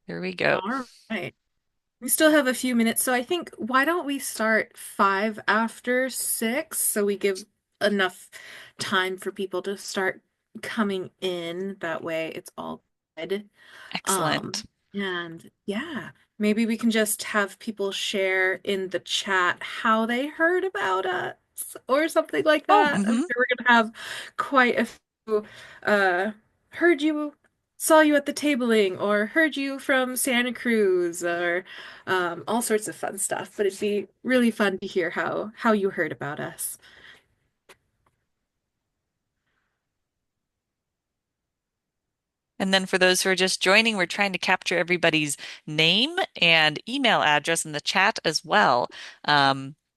Here we go. All right. We still have a few minutes, so I think why don't we start 5 after 6 so we give enough time for people to start coming in. That way it's all good. Excellent. And yeah, maybe we can just have people share in the chat how they heard about us or something like Oh, that. I'm hmm. sure we're gonna have quite a few heard you saw you at the tabling or heard you from Santa Cruz or all sorts of fun stuff. But it'd be really fun to hear how you heard about us. And then for those who are just joining, we're trying to capture everybody's name and email address in the chat as well.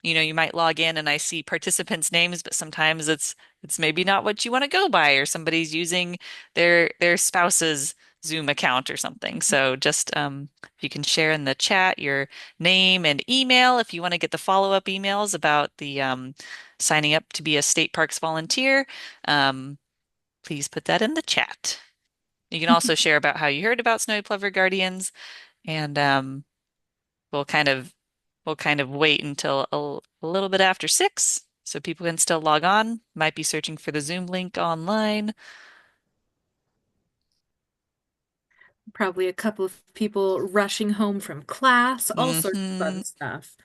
You might log in and I see participants' names, but sometimes it's maybe not what you want to go by, or somebody's using their spouse's Zoom account or something. So just if you can share in the chat your name and email, if you want to get the follow-up emails about the signing up to be a state parks volunteer, um, please put that in the chat. You can also share about how you heard about Snowy Plover Guardians, and we'll kind of we'll kind of wait until a little bit after 6, so people can still log on. Might be searching for the Zoom link online. Probably a couple of people rushing home from class, all sorts of Hmm. fun stuff.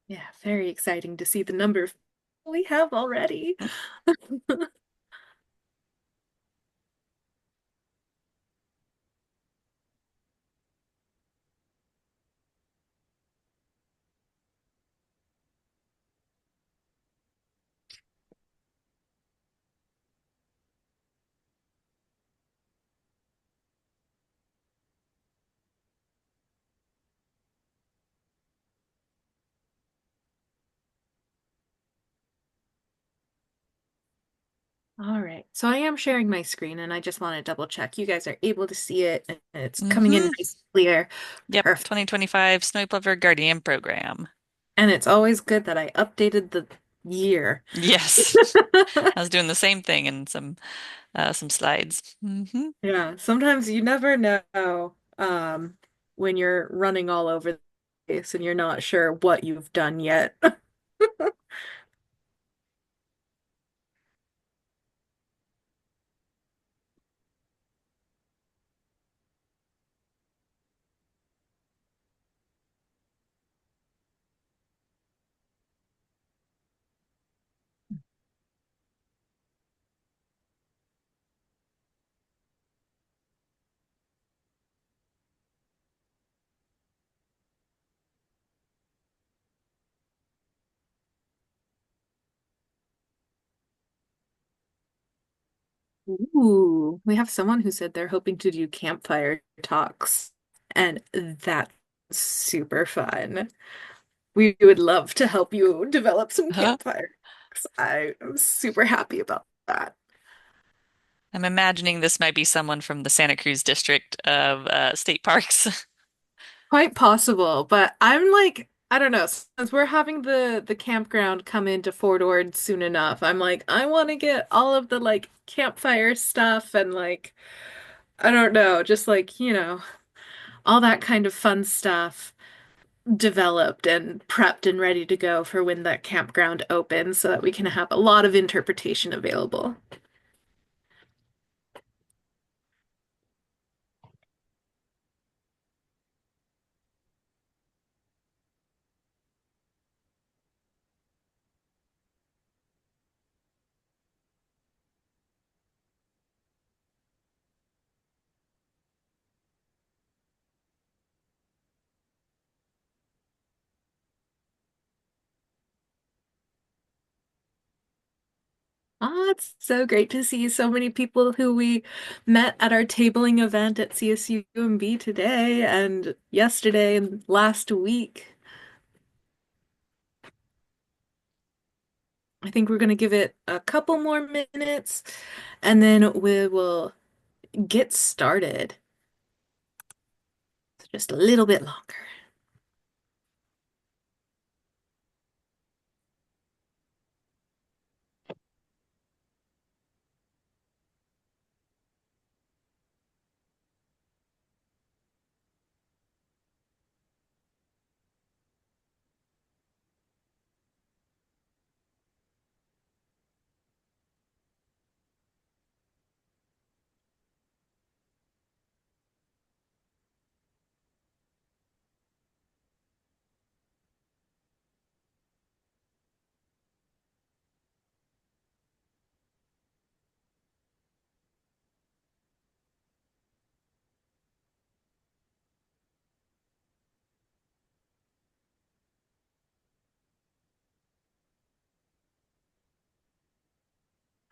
Yeah, very exciting to see the number of people we have already. All right. So I am sharing my screen and I just want to double check. You guys are able to see it and it's coming in Hmm. nice and clear. Yep, Perfect. 2025 Snowy Plover Guardian program. And it's always good that I updated the year. Yes, I was doing the same thing in some slides. Hmm. Yeah, sometimes you never know when you're running all over the place and you're not sure what you've done yet. Ooh, we have someone who said they're hoping to do campfire talks, and that's super fun. We would love to help you develop some campfire talks. I am super happy about that. I'm imagining this might be someone from the Santa Cruz district of state parks. Quite possible, but I'm like, I don't know, since we're having the campground come into Fort Ord soon enough, I'm like, I want to get all of the like campfire stuff and like, I don't know, just like, all that kind of fun stuff developed and prepped and ready to go for when that campground opens so that we can have a lot of interpretation available. Ah, it's so great to see so many people who we met at our tabling event at CSUMB today and yesterday and last week. I think we're going to give it a couple more minutes and then we will get started. just a little bit longer.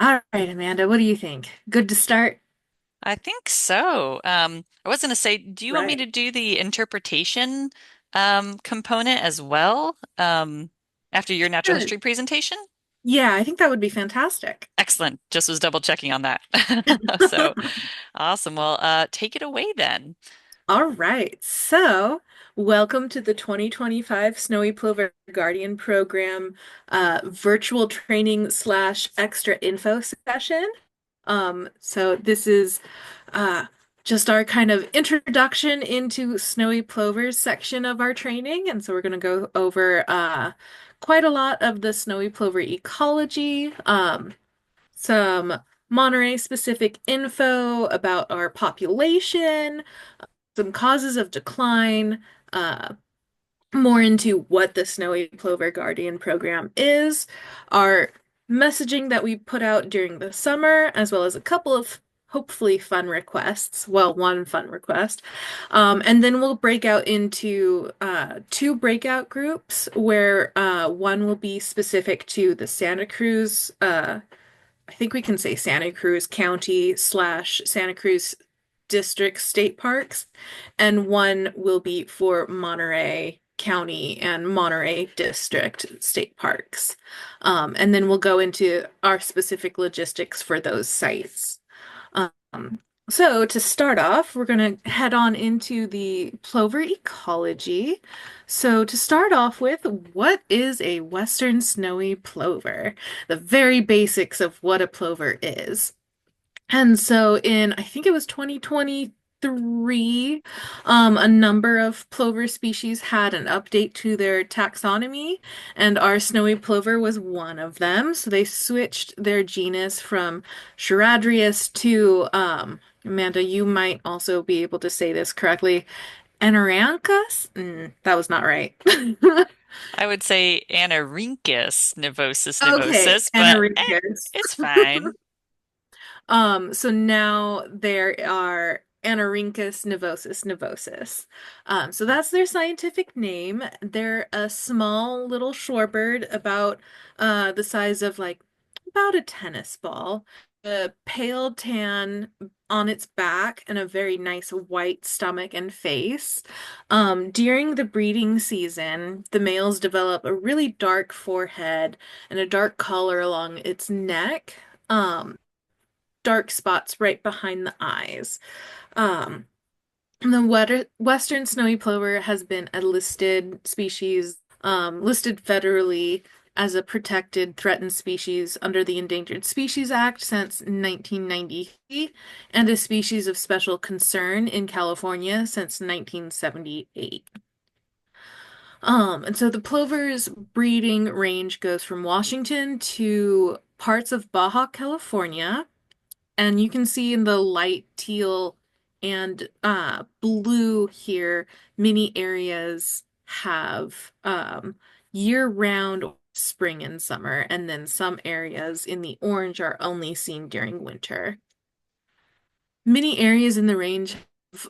All right, Amanda, what do you think? Good to start? I think so. I was going to say, do you want me Right. to do the interpretation component as well after your natural Good. history presentation? Yeah, I think that would be fantastic. Excellent. Just was double checking on that. So awesome. Well, take it away then. All right. So, welcome to the 2025 Snowy Plover Guardian Program virtual training slash extra info session. So this is uh, just our kind of introduction into snowy plovers section of our training. And so we're going to go over quite a lot of the snowy plover ecology, some Monterey specific info about our population, some causes of decline, uh, more into what the Snowy Plover Guardian program is, our messaging that we put out during the summer, as well as a couple of hopefully fun requests. Well, one fun request. And then we'll break out into two breakout groups where one will be specific to the Santa Cruz I think we can say Santa Cruz County slash Santa Cruz District State Parks, and one will be for Monterey County and Monterey District State Parks. And then we'll go into our specific logistics for those sites. Um, so to start off, we're going to head on into the plover ecology. So to start off with, what is a Western snowy plover? The very basics of what a plover is. And so I think it was 2023, a number of plover species had an update to their taxonomy, and our snowy plover was one of them. So they switched their genus from Charadrius to, Amanda, you might also be able to say this correctly, Anaranchus? That was not right. I would say Anarhynchus nivosus Okay, nivosus, but Anaranchus. it's fine. So now there are Anarhynchus nivosus nivosus. So that's their scientific name. They're a small little shorebird about the size of like about a tennis ball. A pale tan on its back and a very nice white stomach and face. During the breeding season, the males develop a really dark forehead and a dark collar along its neck. Dark spots right behind the eyes. Um, the Western snowy plover has been a listed species, listed federally as a protected threatened species under the Endangered Species Act since 1993 and a species of special concern in California since 1978. And so the plover's breeding range goes from Washington to parts of Baja California. And you can see in the light teal and blue here, many areas have year-round spring and summer, and then some areas in the orange are only seen during winter. Many areas in the range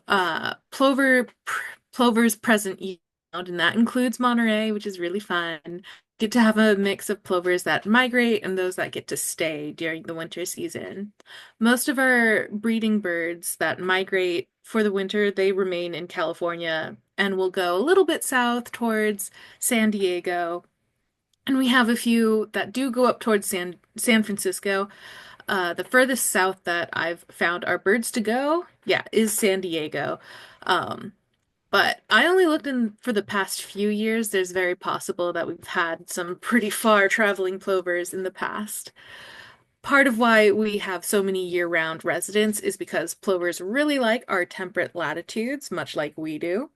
have plovers present year-round, and that includes Monterey, which is really fun. Get to have a mix of plovers that migrate and those that get to stay during the winter season. Most of our breeding birds that migrate for the winter, they remain in California and will go a little bit south towards San Diego. And we have a few that do go up towards San Francisco. The furthest south that I've found our birds to go, yeah, is San Diego. Um, But I only looked in for the past few years. There's very possible that we've had some pretty far traveling plovers in the past. Part of why we have so many year-round residents is because plovers really like our temperate latitudes, much like we do.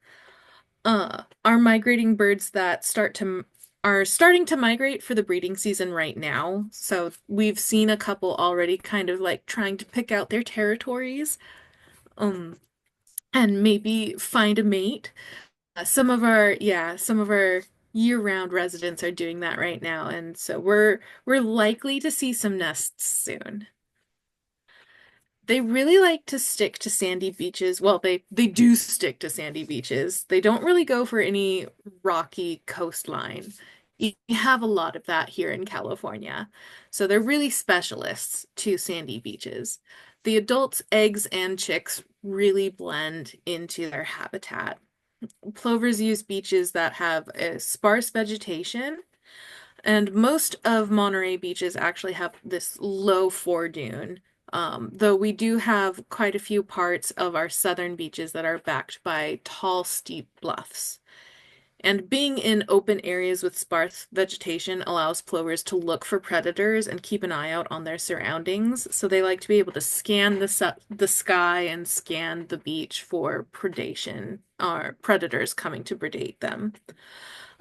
Our migrating birds that start to are starting to migrate for the breeding season right now. So we've seen a couple already kind of like trying to pick out their territories, um, and maybe find a mate. Some of our year-round residents are doing that right now, and so we're likely to see some nests soon. They really like to stick to sandy beaches. Well, they do stick to sandy beaches. They don't really go for any rocky coastline. You have a lot of that here in California. So they're really specialists to sandy beaches. The adults' eggs and chicks really blend into their habitat. Plovers use beaches that have a sparse vegetation, and most of Monterey beaches actually have this low foredune. Though we do have quite a few parts of our southern beaches that are backed by tall, steep bluffs. And being in open areas with sparse vegetation allows plovers to look for predators and keep an eye out on their surroundings. So they like to be able to scan the sky and scan the beach for predation or predators coming to predate them.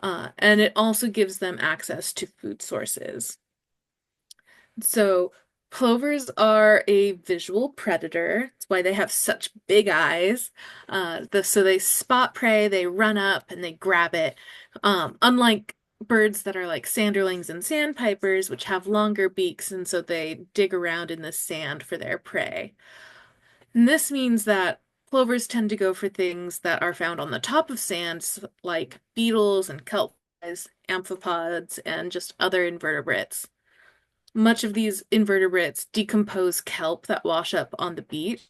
And it also gives them access to food sources. So plovers are a visual predator. That's why they have such big eyes. So they spot prey, they run up and they grab it. Unlike birds that are like sanderlings and sandpipers, which have longer beaks, and so they dig around in the sand for their prey. And this means that plovers tend to go for things that are found on the top of sands, like beetles and kelp flies, amphipods, and just other invertebrates. Much of these invertebrates decompose kelp that wash up on the beach.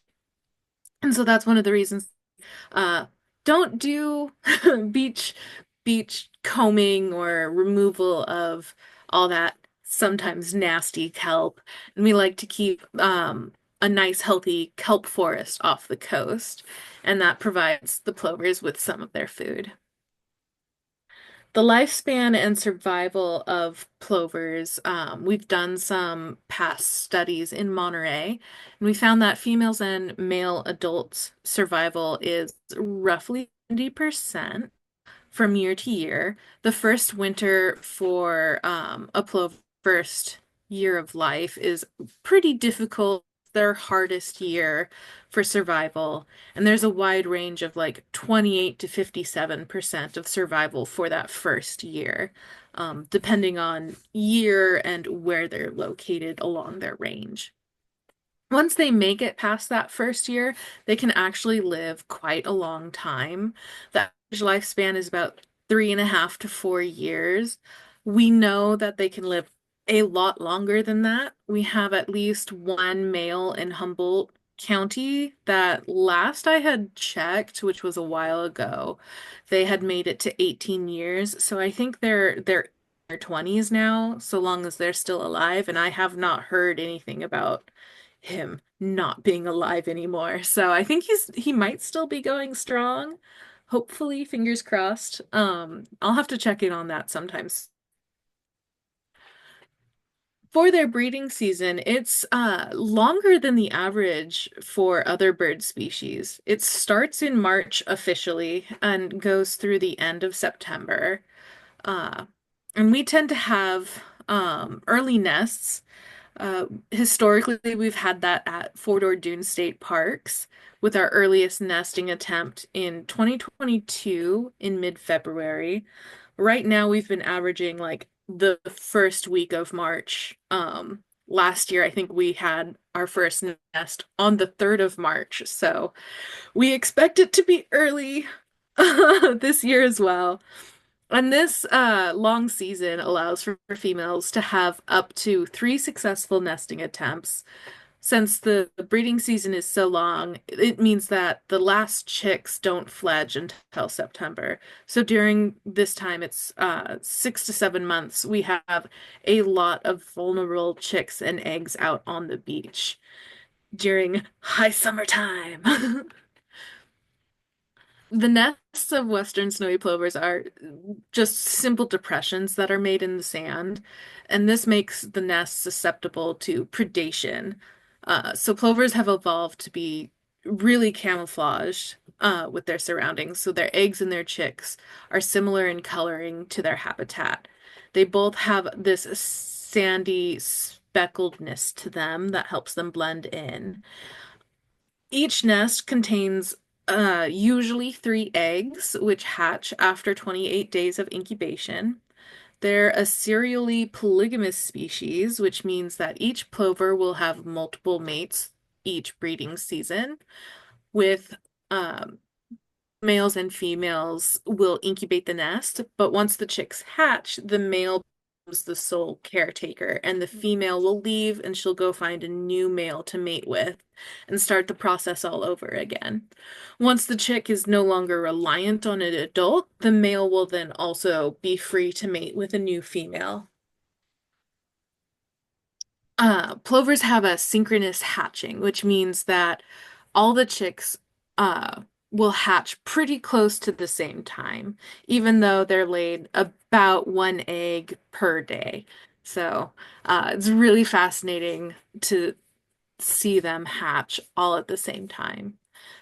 And so that's one of the reasons uh, don't do beach beach combing or removal of all that sometimes nasty kelp. And we like to keep a nice healthy kelp forest off the coast, and that provides the plovers with some of their food. The lifespan and survival of plovers, we've done some past studies in Monterey, and we found that females and male adults' survival is roughly 70% from year to year. The first winter for a plover first year of life is pretty difficult, their hardest year for survival. And there's a wide range of like 28 to 57% of survival for that first year, depending on year and where they're located along their range. Once they make it past that first year, they can actually live quite a long time. The average lifespan is about 3.5 to 4 years. We know that they can live a lot longer than that. We have at least one male in Humboldt County that last I had checked, which was a while ago, they had made it to 18 years. So I think they're in their 20s now, so long as they're still alive, and I have not heard anything about him not being alive anymore. So I think he might still be going strong. Hopefully, fingers crossed. I'll have to check in on that sometimes. For their breeding season, it's longer than the average for other bird species. It starts in March officially and goes through the end of September. Uh, and we tend to have early nests. Historically, we've had that at Fort Ord Dune State Parks with our earliest nesting attempt in 2022 in mid-February. Right now, we've been averaging like the first week of March. Last year, I think we had our first nest on the 3rd of March. So we expect it to be early this year as well. And this long season allows for females to have up to 3 successful nesting attempts. Since the breeding season is so long, it means that the last chicks don't fledge until September. So during this time, it's 6 to 7 months, we have a lot of vulnerable chicks and eggs out on the beach during high summertime. The nests of Western snowy plovers are just simple depressions that are made in the sand, and this makes the nest susceptible to predation. So plovers have evolved to be really camouflaged with their surroundings, so their eggs and their chicks are similar in coloring to their habitat. They both have this sandy speckledness to them that helps them blend in. Each nest contains usually three eggs, which hatch after 28 days of incubation. They're a serially polygamous species, which means that each plover will have multiple mates each breeding season, with um, males and females will incubate the nest, but once the chicks hatch, the male becomes the sole caretaker, and the female will leave and she'll go find a new male to mate with and start the process all over again. Once the chick is no longer reliant on an adult, the male will then also be free to mate with a new female. Plovers have a synchronous hatching, which means that all the chicks uh, will hatch pretty close to the same time, even though they're laid about one egg per day. So it's really fascinating to see them hatch all at the same time.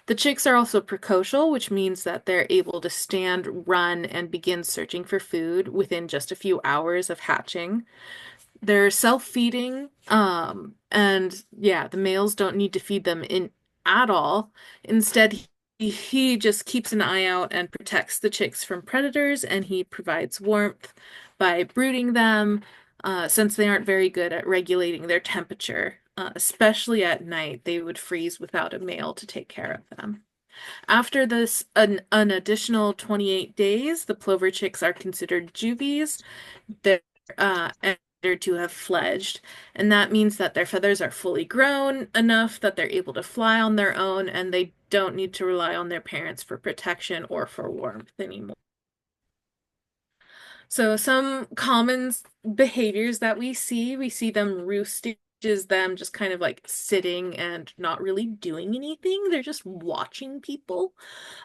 The chicks are also precocial, which means that they're able to stand, run, and begin searching for food within just a few hours of hatching. They're self-feeding, and yeah, the males don't need to feed them in at all. Instead, he just keeps an eye out and protects the chicks from predators, and he provides warmth by brooding them, since they aren't very good at regulating their temperature. Especially at night, they would freeze without a male to take care of them. After this, an additional 28 days, the plover chicks are considered juvies. They're considered to have fledged, and that means that their feathers are fully grown enough that they're able to fly on their own and they don't need to rely on their parents for protection or for warmth anymore. So some common behaviors that we see them roosting, which is them just kind of like sitting and not really doing anything. They're just watching people.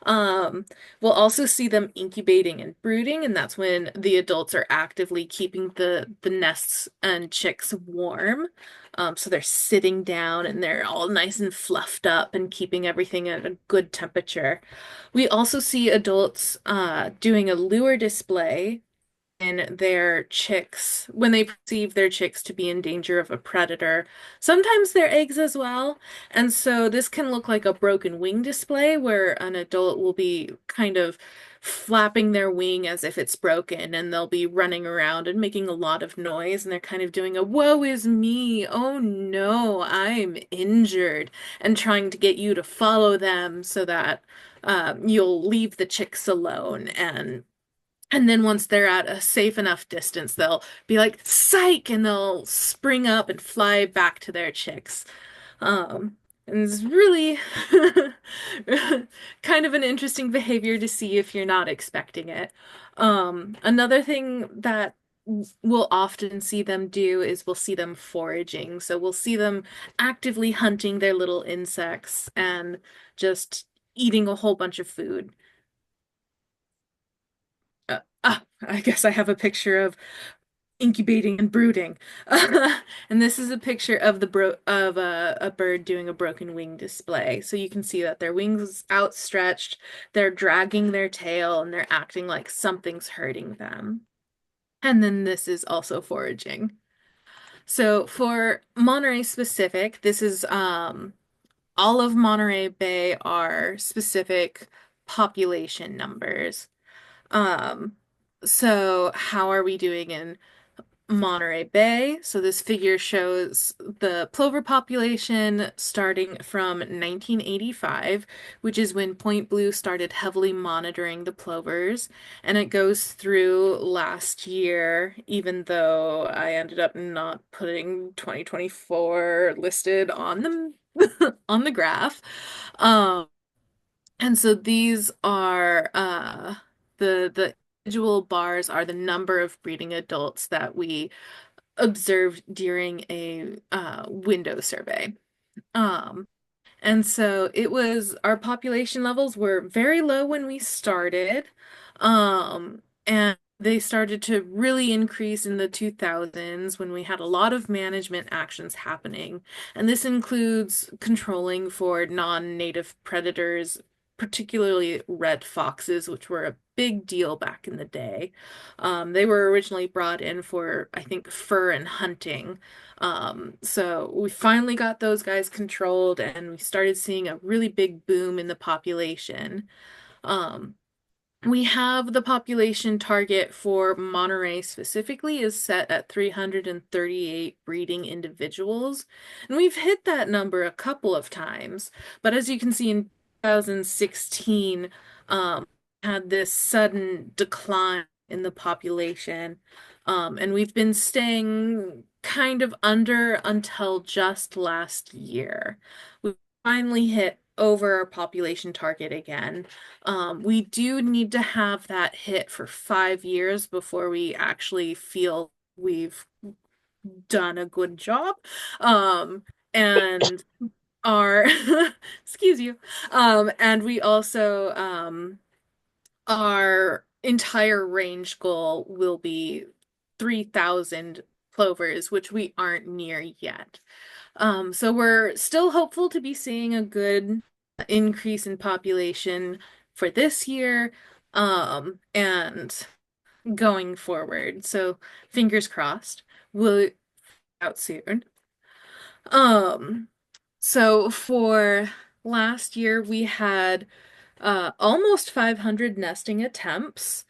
Um, we'll also see them incubating and brooding, and that's when the adults are actively keeping the nests and chicks warm. So they're sitting down and they're all nice and fluffed up and keeping everything at a good temperature. We also see adults doing a lure display in their chicks when they perceive their chicks to be in danger of a predator, sometimes their eggs as well. And so this can look like a broken wing display where an adult will be kind of flapping their wing as if it's broken and they'll be running around and making a lot of noise and they're kind of doing a woe is me, oh no, I'm injured, and trying to get you to follow them so that you'll leave the chicks alone. And then once they're at a safe enough distance, they'll be like, psych, and they'll spring up and fly back to their chicks. And it's really kind of an interesting behavior to see if you're not expecting it. Another thing that we'll often see them do is we'll see them foraging. So we'll see them actively hunting their little insects and just eating a whole bunch of food. I guess I have a picture of incubating and brooding. And this is a picture of the bro of a bird doing a broken wing display. So you can see that their wings outstretched, they're dragging their tail, and they're acting like something's hurting them. And then this is also foraging. So for Monterey specific, this is all of Monterey Bay are specific population numbers. Um, so how are we doing in Monterey Bay? So this figure shows the plover population starting from 1985, which is when Point Blue started heavily monitoring the plovers, and it goes through last year, even though I ended up not putting 2024 listed on the on the graph. Um, and so these are the individual bars are the number of breeding adults that we observed during a window survey. Um, And so it was, our population levels were very low when we started. And they started to really increase in the 2000s when we had a lot of management actions happening. And this includes controlling for non-native predators, particularly red foxes, which were a big deal back in the day. They were originally brought in for, I think, fur and hunting. So we finally got those guys controlled and we started seeing a really big boom in the population. Um, we have the population target for Monterey specifically is set at 338 breeding individuals. And we've hit that number a couple of times. But as you can see in 2016, had this sudden decline in the population. And we've been staying kind of under until just last year. We finally hit over our population target again. We do need to have that hit for 5 years before we actually feel we've done a good job. And our, excuse you. And we also, our entire range goal will be 3,000 plovers, which we aren't near yet. So we're still hopeful to be seeing a good increase in population for this year, and going forward. So fingers crossed, we'll out soon. Um, so for last year we had almost 500 nesting attempts.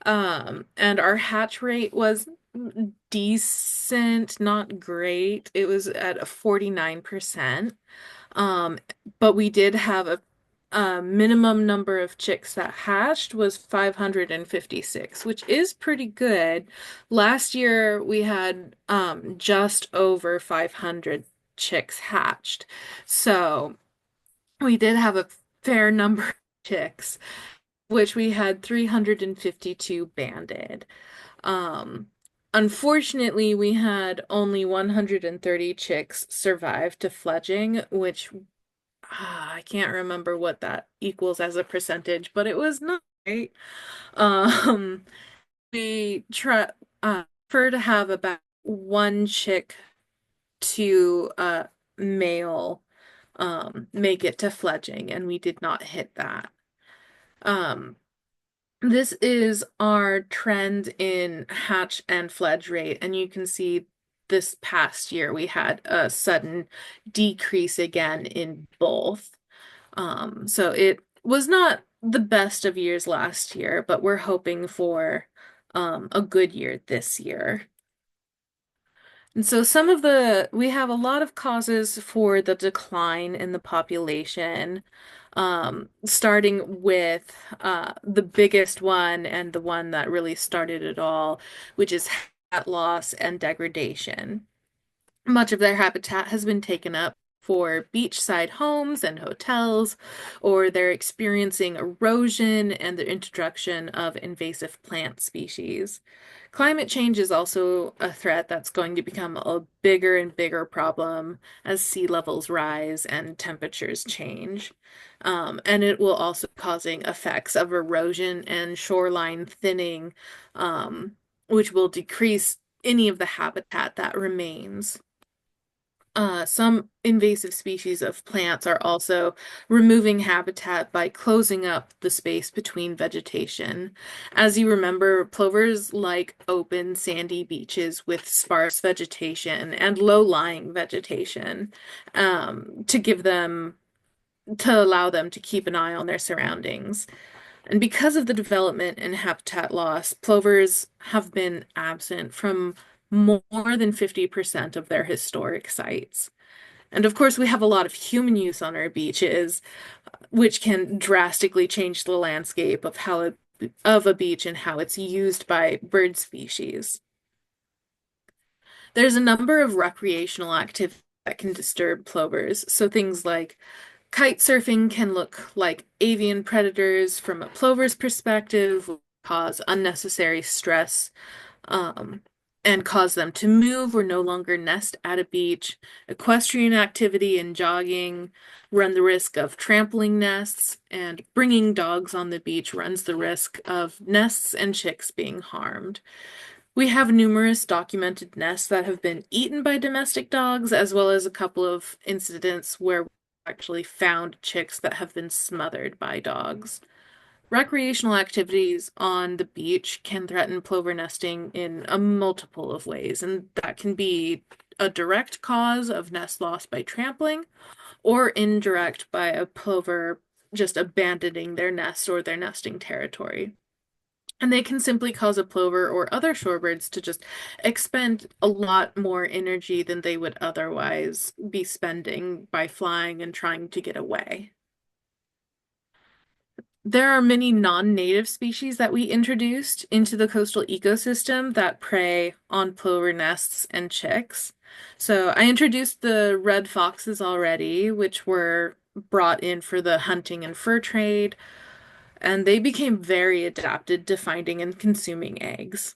And our hatch rate was decent, not great. It was at a 49%. Um, but we did have a minimum number of chicks that hatched was 556, which is pretty good. Last year we had just over 500 chicks hatched. So we did have a fair number of chicks, which we had 352 banded. Um, Unfortunately, we had only 130 chicks survive to fledging, which I can't remember what that equals as a percentage, but it was not great. Um, we try prefer to have about one chick to male make it to fledging, and we did not hit that. Um, This is our trend in hatch and fledge rate, and you can see this past year we had a sudden decrease again in both. So it was not the best of years last year, but we're hoping for a good year this year. And so we have a lot of causes for the decline in the population, starting with the biggest one and the one that really started it all, which is habitat loss and degradation. Much of their habitat has been taken up for beachside homes and hotels, or they're experiencing erosion and the introduction of invasive plant species. Climate change is also a threat that's going to become a bigger and bigger problem as sea levels rise and temperatures change. And it will also causing effects of erosion and shoreline thinning, which will decrease any of the habitat that remains. Some invasive species of plants are also removing habitat by closing up the space between vegetation. As you remember, plovers like open, sandy beaches with sparse vegetation and low-lying vegetation, to give them, to allow them to keep an eye on their surroundings. And because of the development and habitat loss, plovers have been absent from more than 50% of their historic sites. And of course, we have a lot of human use on our beaches, which can drastically change the landscape of of a beach and how it's used by bird species. There's a number of recreational activities that can disturb plovers. So things like kite surfing can look like avian predators from a plover's perspective, cause unnecessary stress. Um, and cause them to move or no longer nest at a beach. Equestrian activity and jogging run the risk of trampling nests, and bringing dogs on the beach runs the risk of nests and chicks being harmed. We have numerous documented nests that have been eaten by domestic dogs, as well as a couple of incidents where we actually found chicks that have been smothered by dogs. Recreational activities on the beach can threaten plover nesting in a multiple of ways, and that can be a direct cause of nest loss by trampling, or indirect by a plover just abandoning their nest or their nesting territory. And they can simply cause a plover or other shorebirds to just expend a lot more energy than they would otherwise be spending by flying and trying to get away. There are many non-native species that we introduced into the coastal ecosystem that prey on plover nests and chicks. So I introduced the red foxes already, which were brought in for the hunting and fur trade, and they became very adapted to finding and consuming eggs.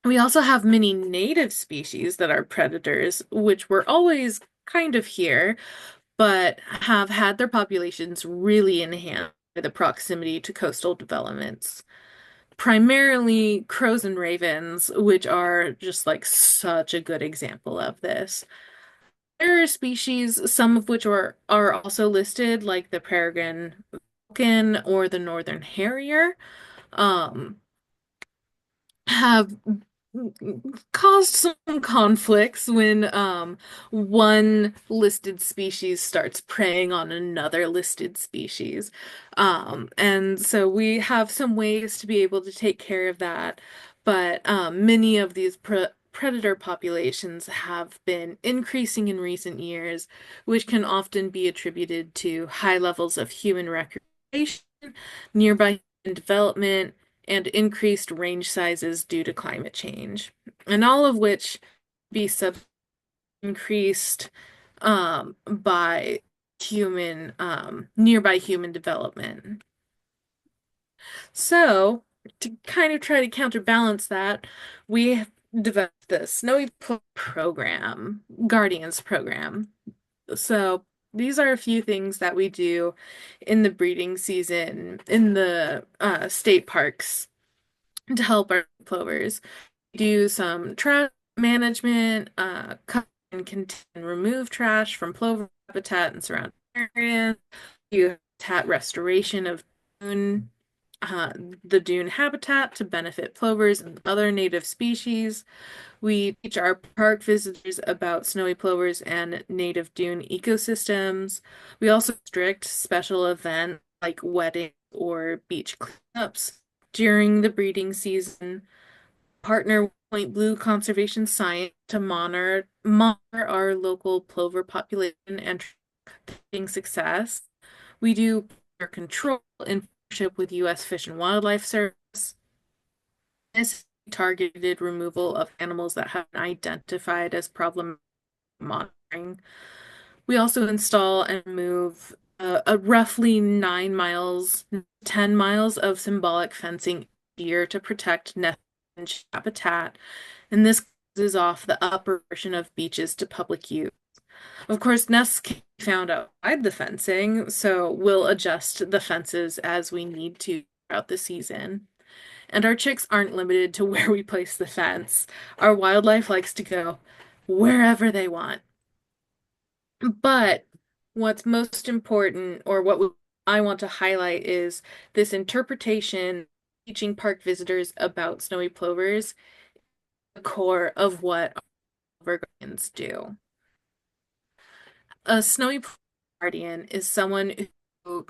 We also have many native species that are predators, which were always kind of here, but have had their populations really enhanced by the proximity to coastal developments. Primarily crows and ravens, which are just like such a good example of this. There are species, some of which are also listed, like the peregrine falcon or the northern harrier, um, have caused some conflicts when one listed species starts preying on another listed species. And so we have some ways to be able to take care of that, but many of these predator populations have been increasing in recent years, which can often be attributed to high levels of human recreation, nearby human development, and increased range sizes due to climate change, and all of which be sub increased by human nearby human development. So, to kind of try to counterbalance that, we developed the Snowy Plover program, Guardians program. So, these are a few things that we do in the breeding season in the state parks to help our plovers. Do some trash management, cut and contain and remove trash from plover habitat and surrounding areas. Do habitat restoration of dune, uh, the dune habitat to benefit plovers and other native species. We teach our park visitors about snowy plovers and native dune ecosystems. We also restrict special events like weddings or beach cleanups during the breeding season. Partner with Point Blue Conservation Science to monitor our local plover population and tracking success. We do our control in partnership with U.S. Fish and Wildlife Service. This targeted removal of animals that have been identified as problematic monitoring. We also install and move a roughly 9 miles, 10 miles of symbolic fencing here to protect nest and habitat, and this closes off the upper portion of beaches to public use. Of course, nests can be found outside the fencing, so we'll adjust the fences as we need to throughout the season. And our chicks aren't limited to where we place the fence. Our wildlife likes to go wherever they want. But what's most important, or I want to highlight, is this interpretation teaching park visitors about snowy plovers, the core of what plover guardians do. A snowy plover guardian is someone who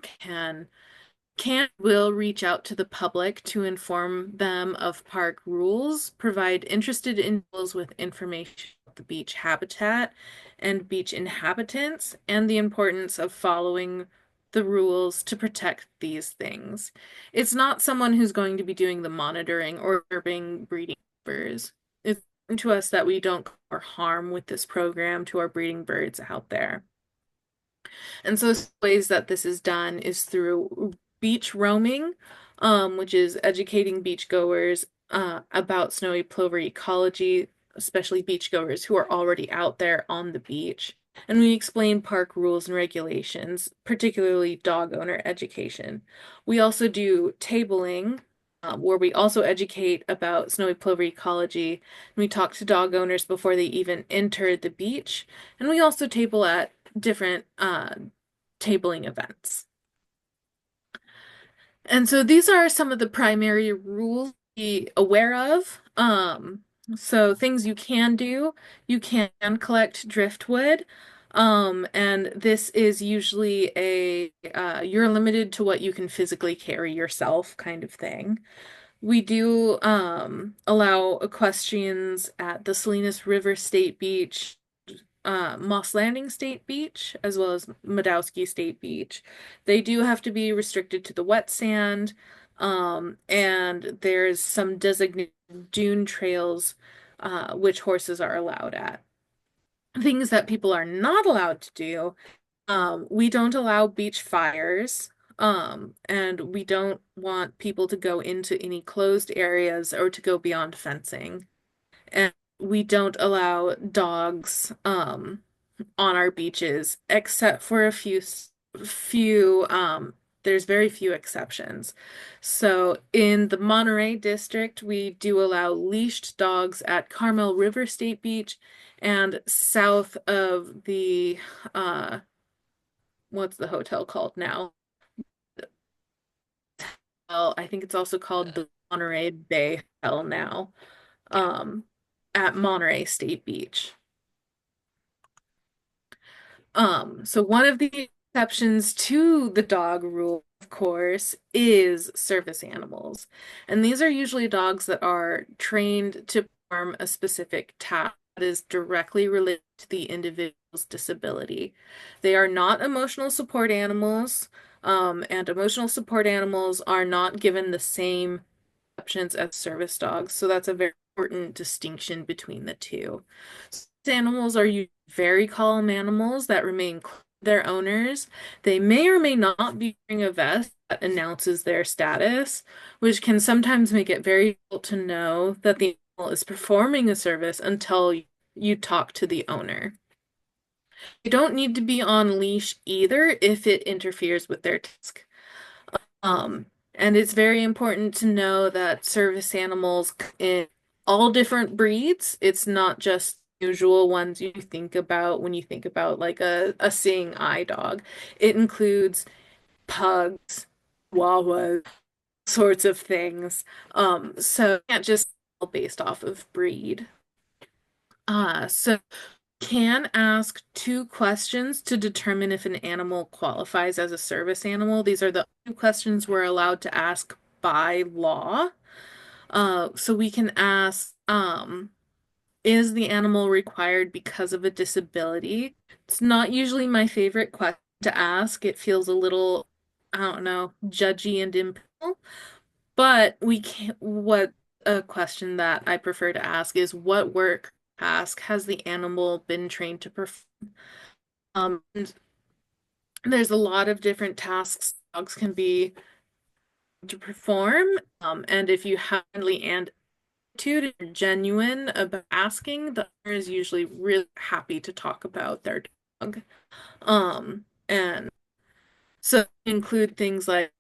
will reach out to the public to inform them of park rules, provide interested individuals with information about the beach habitat and beach inhabitants, and the importance of following the rules to protect these things. It's not someone who's going to be doing the monitoring or observing breeding birds. It's important to us that we don't cause harm with this program to our breeding birds out there. And so ways that this is done is through beach roaming, which is educating beachgoers about snowy plover ecology, especially beachgoers who are already out there on the beach. And we explain park rules and regulations, particularly dog owner education. We also do tabling, where we also educate about snowy plover ecology. And we talk to dog owners before they even enter the beach. And we also table at different tabling events. And so these are some of the primary rules to be aware of. So things you can do, you can collect driftwood. And this is usually you're limited to what you can physically carry yourself kind of thing. We do allow equestrians at the Salinas River State Beach, Moss Landing State Beach, as well as Madowski State Beach. They do have to be restricted to the wet sand, and there's some designated dune trails, which horses are allowed at. Things that people are not allowed to do, we don't allow beach fires. And we don't want people to go into any closed areas or to go beyond fencing. And we don't allow dogs, on our beaches, except for a few, there's very few exceptions. So in the Monterey district, we do allow leashed dogs at Carmel River State Beach and south of the what's the hotel called now? Well, I think it's also called the Monterey Bay Hotel now, um, at Monterey State Beach. So one of the exceptions to the dog rule, of course, is service animals. And these are usually dogs that are trained to perform a specific task that is directly related to the individual's disability. They are not emotional support animals, and emotional support animals are not given the same exceptions as service dogs. So that's a very important distinction between the two. Animals are usually very calm animals that remain close to their owners. They may or may not be wearing a vest that announces their status, which can sometimes make it very difficult to know that the animal is performing a service until you talk to the owner. They don't need to be on leash either if it interferes with their task. Um, and it's very important to know that service animals in all different breeds. It's not just usual ones you think about when you think about like a seeing eye dog. It includes pugs, chihuahuas, sorts of things. So you can't just tell based off of breed. So can ask two questions to determine if an animal qualifies as a service animal. These are the two questions we're allowed to ask by law. So we can ask, is the animal required because of a disability? It's not usually my favorite question to ask. It feels a little, I don't know, judgy and impersonal. But we can't, what a question that I prefer to ask is what work task has the animal been trained to perform? And there's a lot of different tasks dogs can be to perform. And if you have friendly and attitude and genuine about asking, the owner is usually really happy to talk about their dog. And so include things like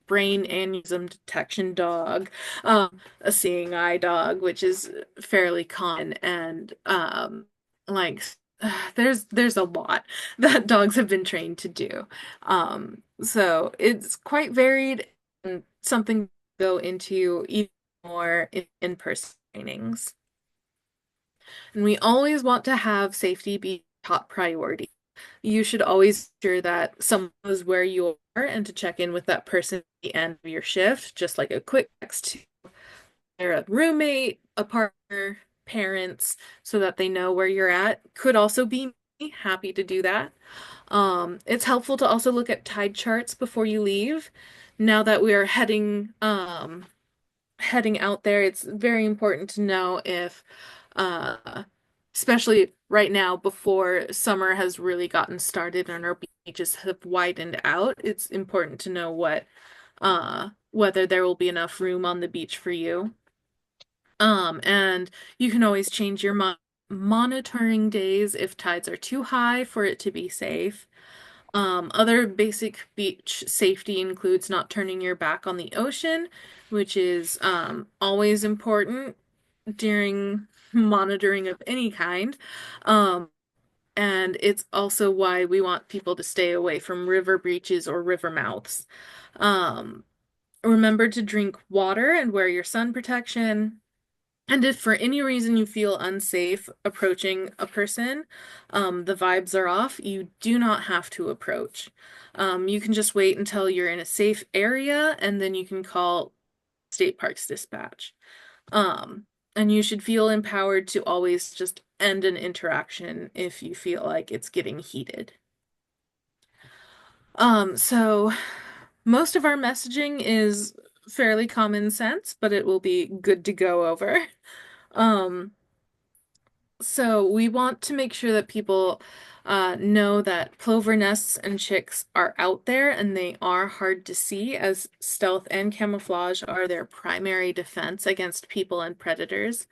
brain aneurysm detection dog, a seeing eye dog, which is fairly common, and like there's a lot that dogs have been trained to do. So it's quite varied and something to go into even more in-person trainings. And we always want to have safety be top priority. You should always ensure that someone knows where you are and to check in with that person at the end of your shift, just like a quick text to their roommate, a partner, parents, so that they know where you're at. Could also be me, happy to do that. It's helpful to also look at tide charts before you leave. Now that we are heading out there, it's very important to know if, especially right now before summer has really gotten started and our beaches have widened out, it's important to know whether there will be enough room on the beach for you. And you can always change your monitoring days if tides are too high for it to be safe. Other basic beach safety includes not turning your back on the ocean, which is always important during monitoring of any kind. Um, and it's also why we want people to stay away from river breaches or river mouths. Um, Remember to drink water and wear your sun protection. And if for any reason you feel unsafe approaching a person, the vibes are off, you do not have to approach. You can just wait until you're in a safe area and then you can call State Parks Dispatch. Um, and you should feel empowered to always just end an interaction if you feel like it's getting heated. So most of our messaging is fairly common sense, but it will be good to go over. Um, So we want to make sure that people know that plover nests and chicks are out there and they are hard to see, as stealth and camouflage are their primary defense against people and predators.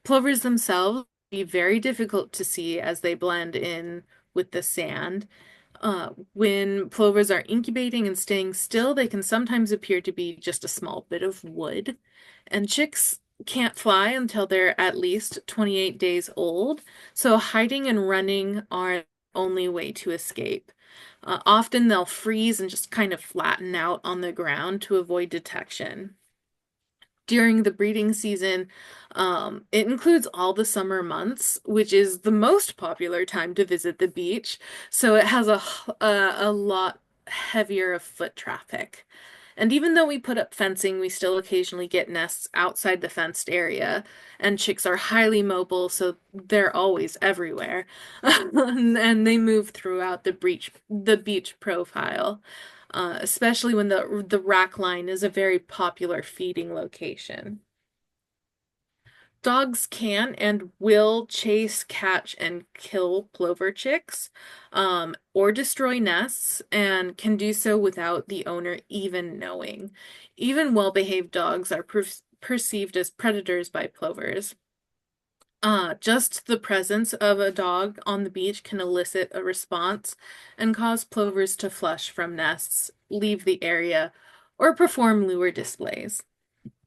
Plovers themselves be very difficult to see as they blend in with the sand. When plovers are incubating and staying still, they can sometimes appear to be just a small bit of wood. And chicks can't fly until they're at least 28 days old, so hiding and running are the only way to escape. Often they'll freeze and just kind of flatten out on the ground to avoid detection. During the breeding season, it includes all the summer months, which is the most popular time to visit the beach. So it has a lot heavier of foot traffic. And even though we put up fencing, we still occasionally get nests outside the fenced area. And chicks are highly mobile, so they're always everywhere. And they move throughout the beach profile, especially when the rack line is a very popular feeding location. Dogs can and will chase, catch, and kill plover chicks, or destroy nests, and can do so without the owner even knowing. Even well-behaved dogs are perceived as predators by plovers. Just the presence of a dog on the beach can elicit a response and cause plovers to flush from nests, leave the area, or perform lure displays.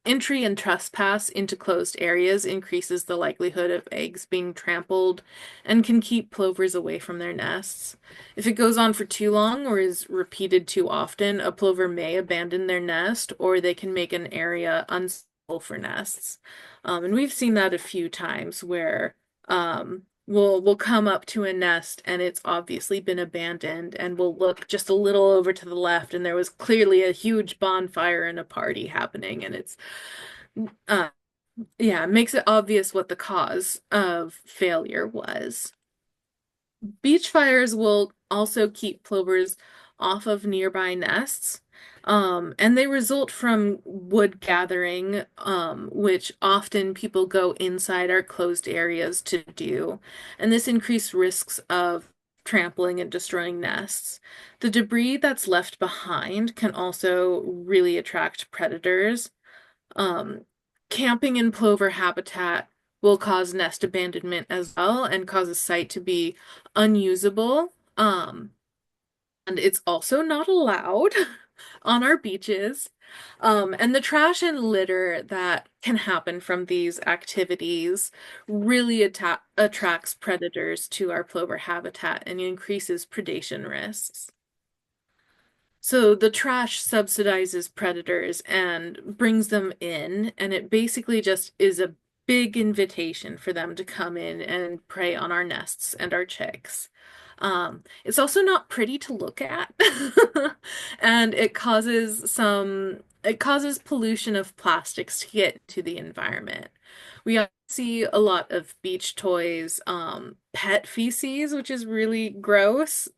Entry and trespass into closed areas increases the likelihood of eggs being trampled and can keep plovers away from their nests. If it goes on for too long or is repeated too often, a plover may abandon their nest or they can make an area unsuitable for nests. And we've seen that a few times where we'll come up to a nest and it's obviously been abandoned, and we'll look just a little over to the left and there was clearly a huge bonfire and a party happening, and it's uh yeah, it makes it obvious what the cause of failure was. Beach fires will also keep plovers off of nearby nests. And they result from wood gathering, which often people go inside our closed areas to do. And this increased risks of trampling and destroying nests. The debris that's left behind can also really attract predators. Um, Camping in plover habitat will cause nest abandonment as well and cause a site to be unusable. And it's also not allowed on our beaches. And the trash and litter that can happen from these activities really attracts predators to our plover habitat and increases predation risks. So the trash subsidizes predators and brings them in, and it basically just is a big invitation for them to come in and prey on our nests and our chicks. It's also not pretty to look at, and it causes pollution of plastics to get to the environment. We also see a lot of beach toys, pet feces, which is really gross.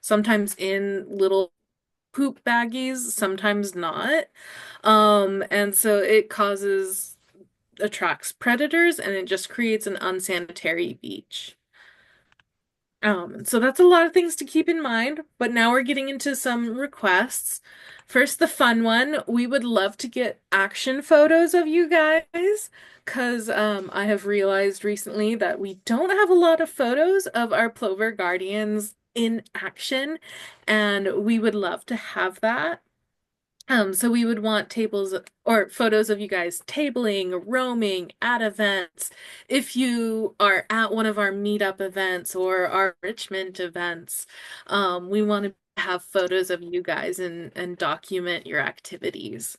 Sometimes in little poop baggies, sometimes not. And so it attracts predators and it just creates an unsanitary beach. So that's a lot of things to keep in mind, but now we're getting into some requests. First, the fun one. We would love to get action photos of you guys because I have realized recently that we don't have a lot of photos of our Plover Guardians in action, and we would love to have that. So we would want tables or photos of you guys tabling, roaming at events. If you are at one of our meetup events or our Richmond events, we want to have photos of you guys and document your activities.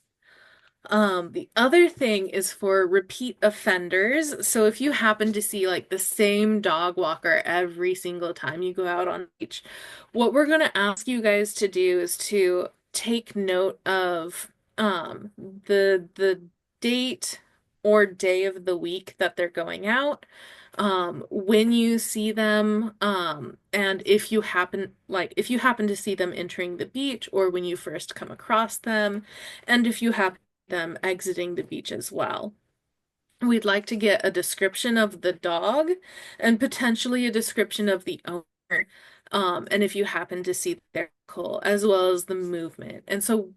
The other thing is for repeat offenders. So if you happen to see like the same dog walker every single time you go out on the beach, what we're going to ask you guys to do is to take note of the date or day of the week that they're going out, when you see them, and if you happen to see them entering the beach or when you first come across them, and if you happen them exiting the beach as well. We'd like to get a description of the dog and potentially a description of the owner. And if you happen to see their vehicle, as well as the movement. And so,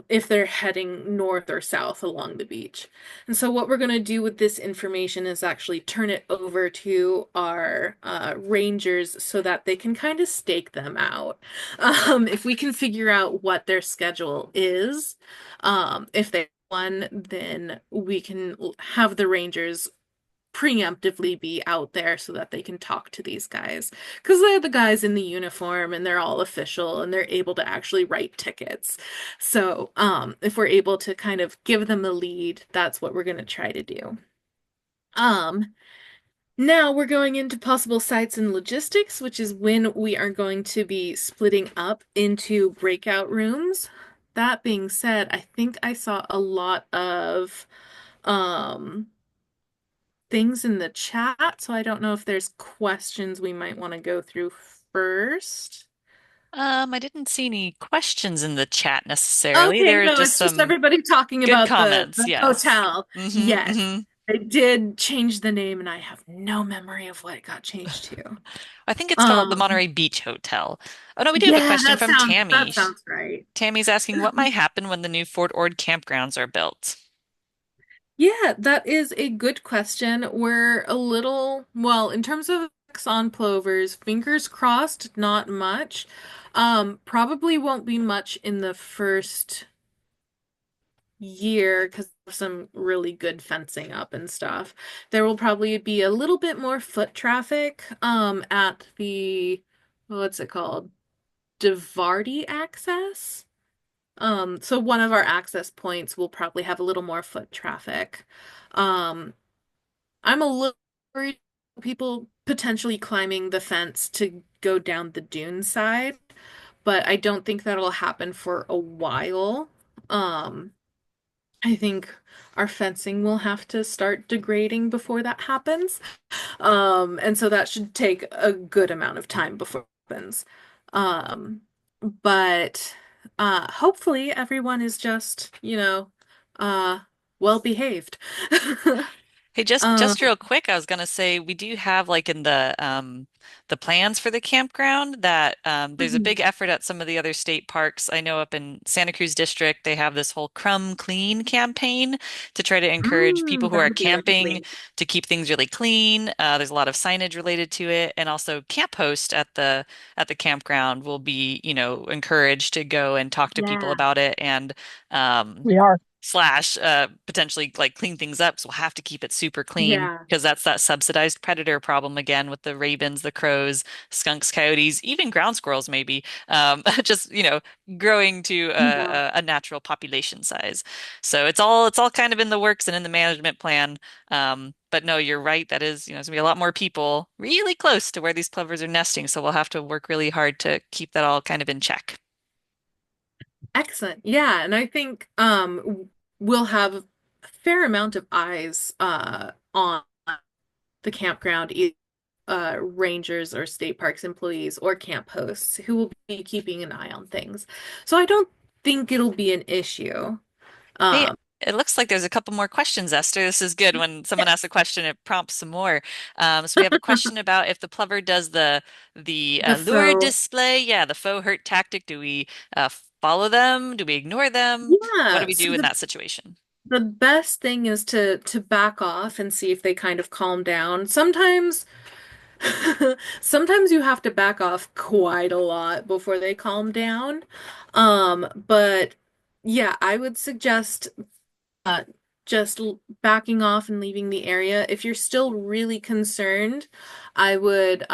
if they're heading north or south along the beach. And so, what we're going to do with this information is actually turn it over to our rangers so that they can kind of stake them out. If we can figure out what their schedule is, if they one, then we can have the Rangers preemptively be out there so that they can talk to these guys. Because they're the guys in the uniform and they're all official and they're able to actually write tickets. So, if we're able to kind of give them a lead, that's what we're going to try to do. Um, Now we're going into possible sites and logistics, which is when we are going to be splitting up into breakout rooms. That being said, I think I saw a lot of um things in the chat, so I don't know if there's questions we might want to go through first. I didn't see any questions in the chat necessarily. Okay, There are no, just it's just some everybody talking good about comments. the Yes. hotel. hmm Yes, hmm they did change the name, and I have no memory of what it got changed to. I think it's called the Um, Monterey Beach Hotel. Oh no, we do have a yeah, question from that Tammy. sounds right. Tammy's asking what might happen when the new Fort Ord campgrounds are built. Yeah, that is a good question. We're a little, well, in terms of effects on plovers, fingers crossed, not much. Probably won't be much in the first year because of some really good fencing up and stuff. There will probably be a little bit more foot traffic at the what's it called? Divardi access. So one of our access points will probably have a little more foot traffic. Um, I'm a little worried about people potentially climbing the fence to go down the dune side, but I don't think that'll happen for a while. Um, I think our fencing will have to start degrading before that happens. And so that should take a good amount of time before it happens. Um, but hopefully everyone is just, uh well behaved. Hey, just real quick, I was gonna say we do have like in the plans for the campground that there's a big Mhm. effort at some of the other state parks. I know up in Santa Cruz District they have this whole Crumb Clean campaign to try to encourage people who That are would be camping lovely. to keep things really clean. There's a lot of signage related to it, and also camp host at the campground will be, encouraged to go and talk to people Yeah. about it and um, We are. slash potentially like clean things up. So we'll have to keep it super clean Yeah. because that's that subsidized predator problem again with the ravens, the crows, skunks, coyotes, even ground squirrels maybe just growing to Yeah. a natural population size. So it's all kind of in the works and in the management plan. But no, you're right. That is, it's gonna be a lot more people really close to where these plovers are nesting. So we'll have to work really hard to keep that all kind of in check. Excellent. Yeah, and I think we'll have a fair amount of eyes on the campground, either rangers or state parks employees or camp hosts who will be keeping an eye on things. So I don't think it'll be an issue. Hey, Um, it looks like there's a couple more questions, Esther. This is good. When someone asks a yes. question, it prompts some more. So we have a question about if the plover does the The lure faux. display, yeah, the faux hurt tactic. Do we follow them? Do we ignore them? What do Yeah. we So do in that situation? the best thing is to back off and see if they kind of calm down. Sometimes sometimes you have to back off quite a lot before they calm down. But yeah, I would suggest uh, just backing off and leaving the area. If you're still really concerned, I would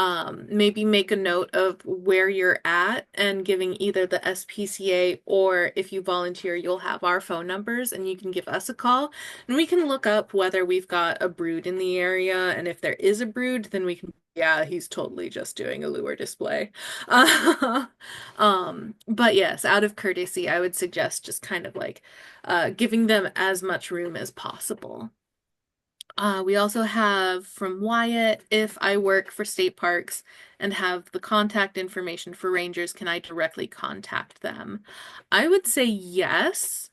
maybe make a note of where you're at and giving either the SPCA, or if you volunteer, you'll have our phone numbers and you can give us a call and we can look up whether we've got a brood in the area. And if there is a brood, then we can, yeah, he's totally just doing a lure display. Uh, but yes, out of courtesy, I would suggest just kind of like giving them as much room as possible. We also have from Wyatt, if I work for state parks and have the contact information for rangers, can I directly contact them? I would say yes.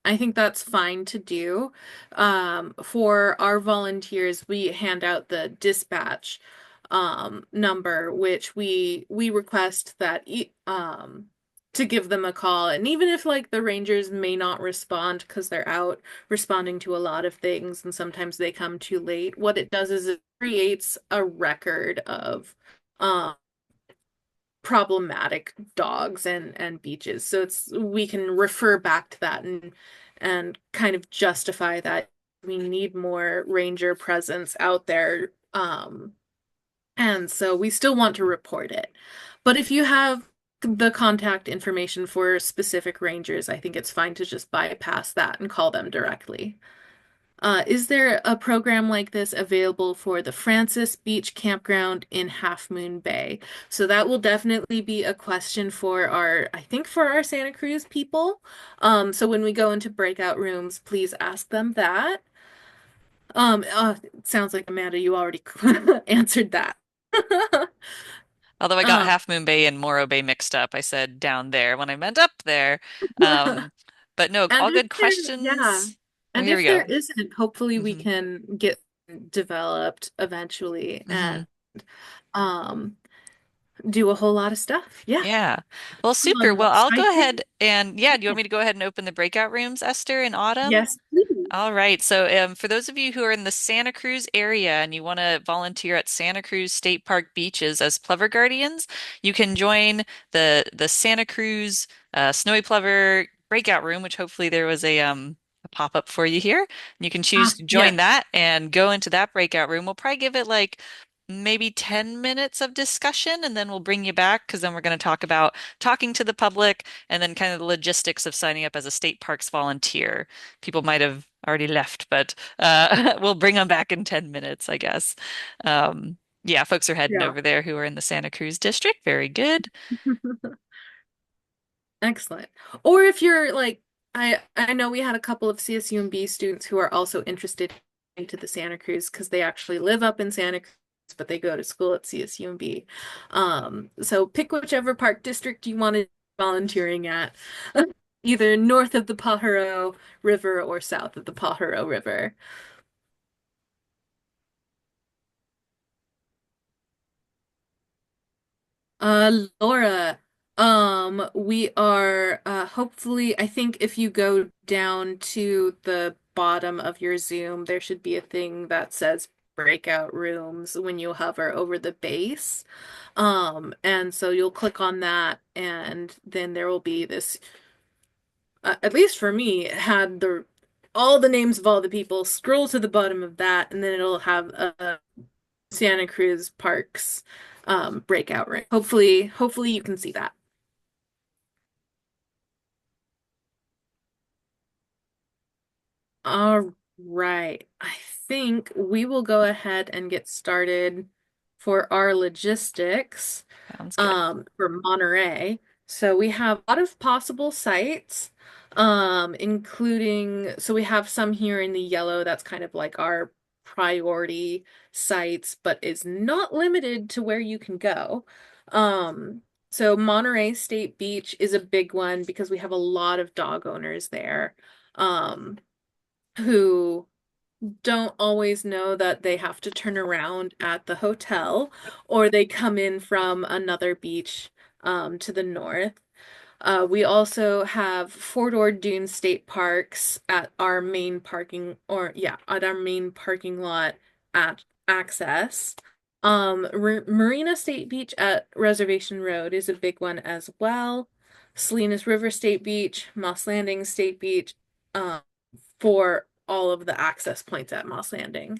I think that's fine to do. For our volunteers, we hand out the dispatch number, which we request that to give them a call. And even if like the rangers may not respond because they're out responding to a lot of things and sometimes they come too late, what it does is it creates a record of um problematic dogs and beaches. So it's we can refer back to that and kind of justify that we need more ranger presence out there. And so we still want to report it. But if you have the contact information for specific rangers, I think it's fine to just bypass that and call them directly. Is there a program like this available for the Francis Beach Campground in Half Moon Bay? So that will definitely be a question for our, I think for our Santa Cruz people. So when we go into breakout rooms, please ask them that. It sounds like Amanda, you already answered that. Although I got Um, Half Moon Bay and Morro Bay mixed up, I said down there when I meant up there. Um, but no, And all if good there, yeah. questions. Oh, And here we if there go. isn't, hopefully we hmm can get developed eventually hmm and um do a whole lot of stuff. Yeah. Yeah. Well, super. Well, I'll go Exciting. ahead and yeah, do you want me to go ahead and open the breakout rooms, Esther, in Autumn? Yes, please. All right. So, for those of you who are in the Santa Cruz area and you want to volunteer at Santa Cruz State Park beaches as Plover Guardians, you can join the Santa Cruz Snowy Plover breakout room, which hopefully there was a pop-up for you here. You can choose Ah, to join yes. that and go into that breakout room. We'll probably give it like maybe 10 minutes of discussion and then we'll bring you back because then we're going to talk about talking to the public and then kind of the logistics of signing up as a state parks volunteer. People might have already left, but we'll bring them back in 10 minutes, I guess. Yeah, folks are heading Yeah. over there who are in the Santa Cruz district. Very good. Excellent. Or if you're like, I know we had a couple of CSUMB students who are also interested into the Santa Cruz because they actually live up in Santa Cruz, but they go to school at CSUMB. So pick whichever park district you want to volunteering at, either north of the Pajaro River or south of the Pajaro River. Laura, we are hopefully, I think if you go down to the bottom of your Zoom, there should be a thing that says breakout rooms when you hover over the base. And so you'll click on that and then there will be this at least for me, it had the all the names of all the people, scroll to the bottom of that, and then it'll have a Santa Cruz Parks breakout room. Hopefully you can see that. All right. I think we will go ahead and get started for our logistics Sounds good. for Monterey. So we have a lot of possible sites, including, so we have some here in the yellow that's kind of like our priority sites, but is not limited to where you can go. So Monterey State Beach is a big one because we have a lot of dog owners there. Um, who don't always know that they have to turn around at the hotel or they come in from another beach to the north. We also have Fort Ord Dune State Parks at our main parking, or yeah, at our main parking lot at Access. Marina State Beach at Reservation Road is a big one as well. Salinas River State Beach, Moss Landing State Beach, um, for all of the access points at Moss Landing.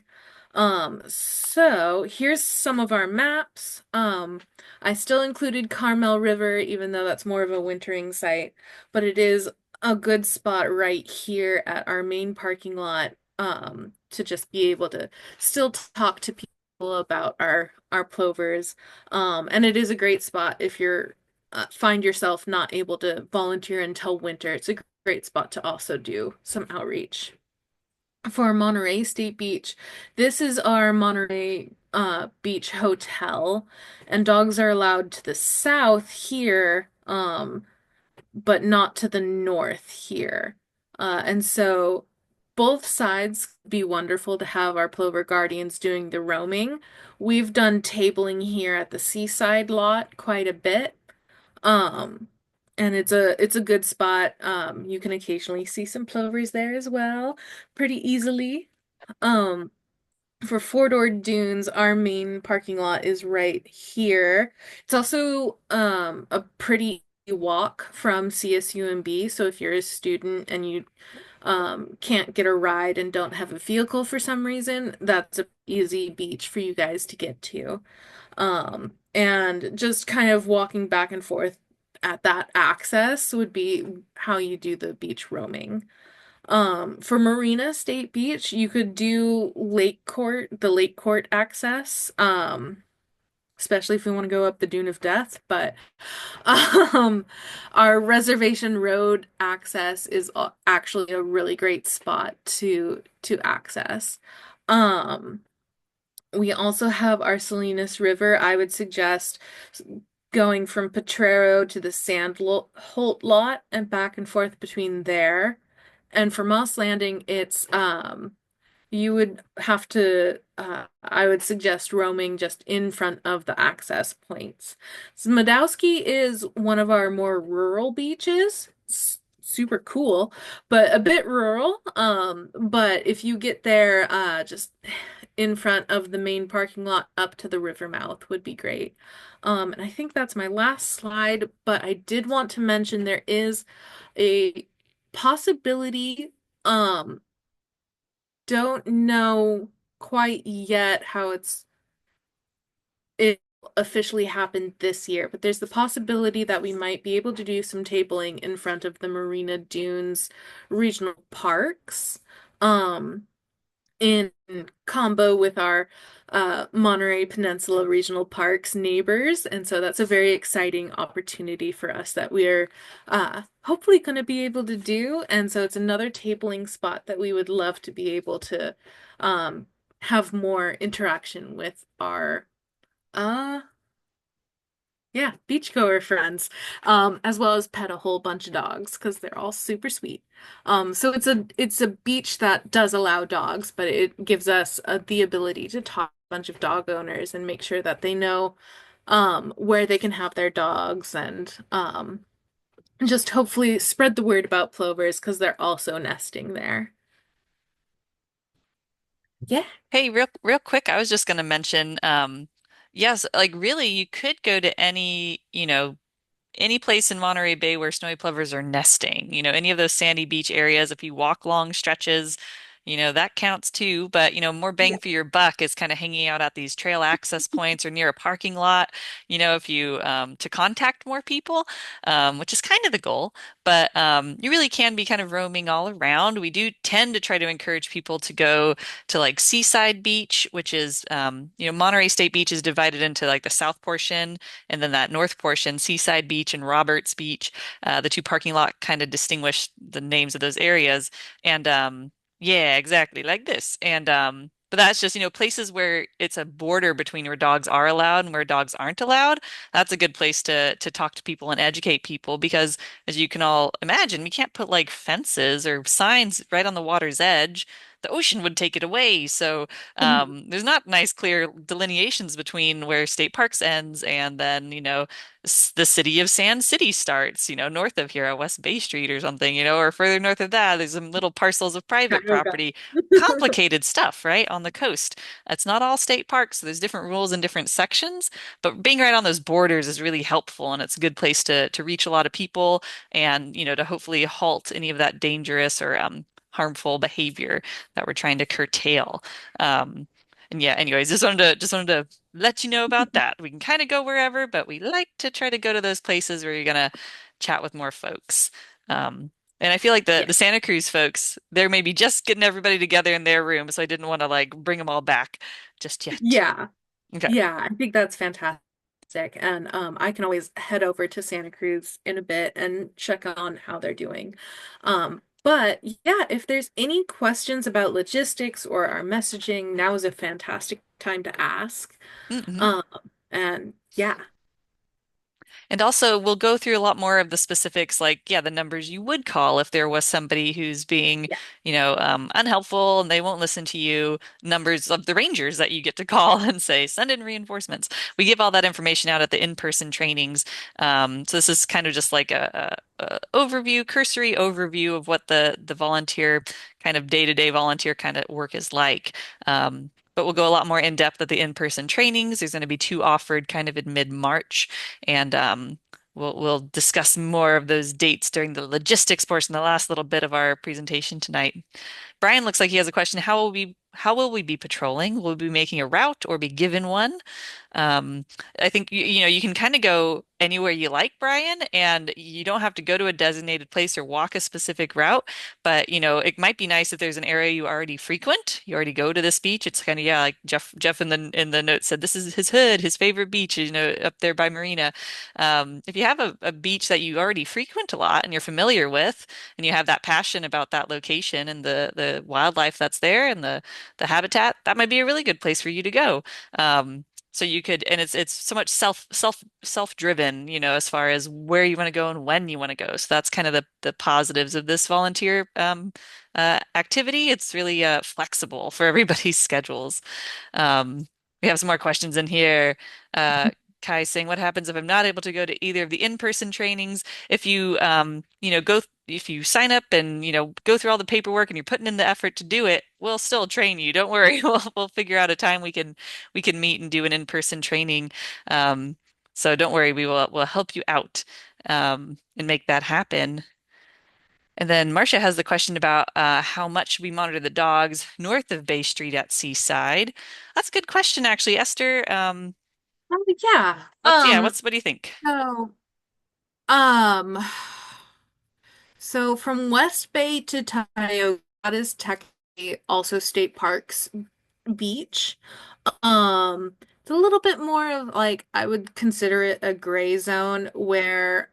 So here's some of our maps. I still included Carmel River, even though that's more of a wintering site, but it is a good spot right here at our main parking lot, to just be able to still talk to people about our plovers. And it is a great spot if you're find yourself not able to volunteer until winter. It's a great spot to also do some outreach. For Monterey State Beach, this is our Monterey Beach Hotel, and dogs are allowed to the south here, but not to the north here. And so both sides be wonderful to have our Plover Guardians doing the roaming. We've done tabling here at the seaside lot quite a bit. Um, and it's a good spot. You can occasionally see some plovers there as well, pretty easily. Um, for Fort Ord Dunes, our main parking lot is right here. It's also a pretty walk from CSUMB. So if you're a student and you can't get a ride and don't have a vehicle for some reason, that's a easy beach for you guys to get to. And just kind of walking back and forth at that access would be how you do the beach roaming. For Marina State Beach, you could do the Lake Court access, especially if we want to go up the Dune of Death. But um, our Reservation Road access is actually a really great spot to access. Um, we also have our Salinas River. I would suggest going from Potrero to the Holt lot and back and forth between there. And for Moss Landing, it's you would have to I would suggest roaming just in front of the access points. Smodowski is one of our more rural beaches. It's super cool, but a bit rural. But if you get there just in front of the main parking lot up to the river mouth would be great. And I think that's my last slide, but I did want to mention there is a possibility. Don't know quite yet how it officially happened this year, but there's the possibility that we might be able to do some tabling in front of the Marina Dunes regional parks. Um, in combo with our Monterey Peninsula Regional Parks neighbors. And so that's a very exciting opportunity for us that we're hopefully going to be able to do. And so it's another tabling spot that we would love to be able to um, have more interaction with our uh yeah, beachgoer friends, as well as pet a whole bunch of dogs because they're all super sweet. So it's a beach that does allow dogs, but it gives us the ability to talk to a bunch of dog owners and make sure that they know where they can have their dogs and just hopefully spread the word about plovers because they're also nesting there. Yeah. Hey, real quick, I was just going to mention, yes, like really, you could go to any place in Monterey Bay where snowy plovers are nesting, any of those sandy beach areas, if you walk long stretches, that counts too. But, more bang Yeah. for your buck is kind of hanging out at these trail access points or near a parking lot, if you, to contact more people, which is kind of the goal. But you really can be kind of roaming all around. We do tend to try to encourage people to go to like Seaside Beach, which is, Monterey State Beach is divided into like the south portion and then that north portion, Seaside Beach and Roberts Beach, the two parking lot kind of distinguish the names of those areas. And yeah, exactly like this. And but that's just, places where it's a border between where dogs are allowed and where dogs aren't allowed. That's a good place to talk to people and educate people because as you can all imagine, we can't put like fences or signs right on the water's edge. the ocean would take it away. So Mhm. there's not nice, clear delineations between where state parks ends and then, the city of Sand City starts, north of here at West Bay Street or something, or further north of that, there's some little parcels of private Tioga. property. Complicated stuff, right, on the coast. It's not all state parks, so there's different rules in different sections, but being right on those borders is really helpful, and it's a good place to reach a lot of people and, to hopefully halt any of that dangerous or harmful behavior that we're trying to curtail. And yeah, anyways, just wanted to let you know about that. We can kind of go wherever, but we like to try to go to those places where you're gonna chat with more folks. Um, and I feel like the Yeah. the Santa Cruz folks, they're maybe just getting everybody together in their room, so I didn't want to like bring them all back just yet. Yeah. Okay. Yeah, I think that's fantastic. And I can always head over to Santa Cruz in a bit and check on how they're doing. But yeah, if there's any questions about logistics or our messaging, now is a fantastic time to ask. Mm-hmm. Um, and yeah, And also, we'll go through a lot more of the specifics, like, yeah, the numbers you would call if there was somebody who's being, yeah, unhelpful and they won't listen to you. Numbers of the rangers that you get to call and say, send in reinforcements. We give all that information out at the in-person trainings. So this is kind of just like a overview, cursory overview of what the volunteer kind of day-to-day volunteer kind of work is like. But we'll go a lot more in depth at the in-person trainings. There's going to be two offered kind of in mid-March. And we'll discuss more of those dates during the logistics portion, the last little bit of our presentation tonight. Brian looks like he has a question. How will we be patrolling? Will we be making a route or be given one? Um, I think you can kind of go anywhere you like, Brian, and you don't have to go to a designated place or walk a specific route. But it might be nice if there's an area you already frequent. You already go to this beach. It's kind of, yeah, like Jeff in the note said this is his hood, his favorite beach, up there by Marina. If you have a beach that you already frequent a lot and you're familiar with, and you have that passion about that location and the wildlife that's there and the habitat, that might be a really good place for you to go. So you could, and it's so much self-driven, as far as where you want to go and when you want to go. So that's kind of the positives of this volunteer activity. It's really flexible for everybody's schedules. We have some more questions in here. Kai saying, what happens if I'm not able to go to either of the in-person trainings? If if you sign up and, go through all the paperwork and you're putting in the effort to do it, we'll still train you. Don't worry. We'll figure out a time we can meet and do an in-person training. So don't worry, we'll help you out and make that happen. And then Marcia has the question about how much we monitor the dogs north of Bay Street at Seaside. That's a good question, actually, Esther. yeah. What do you think? So, um, so from West Bay to Tioga, that is technically also state parks beach. It's a little bit more of like I would consider it a gray zone where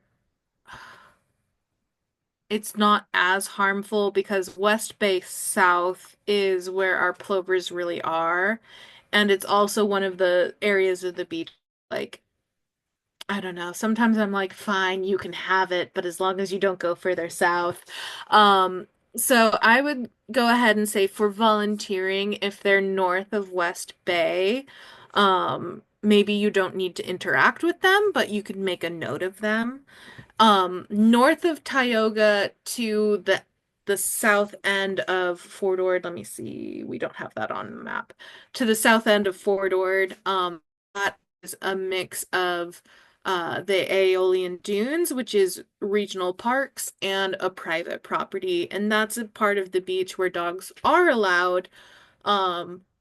it's not as harmful because West Bay South is where our plovers really are. And it's also one of the areas of the beach, like, I don't know. Sometimes I'm like, fine, you can have it, but as long as you don't go further south. Um, so I would go ahead and say for volunteering, if they're north of West Bay, maybe you don't need to interact with them, but you could make a note of them. North of Tioga to the south end of Fort Ord. Let me see. We don't have that on the map. To the south end of Fort Ord, that is a mix of the Aeolian Dunes, which is regional parks, and a private property. And that's a part of the beach where dogs are allowed.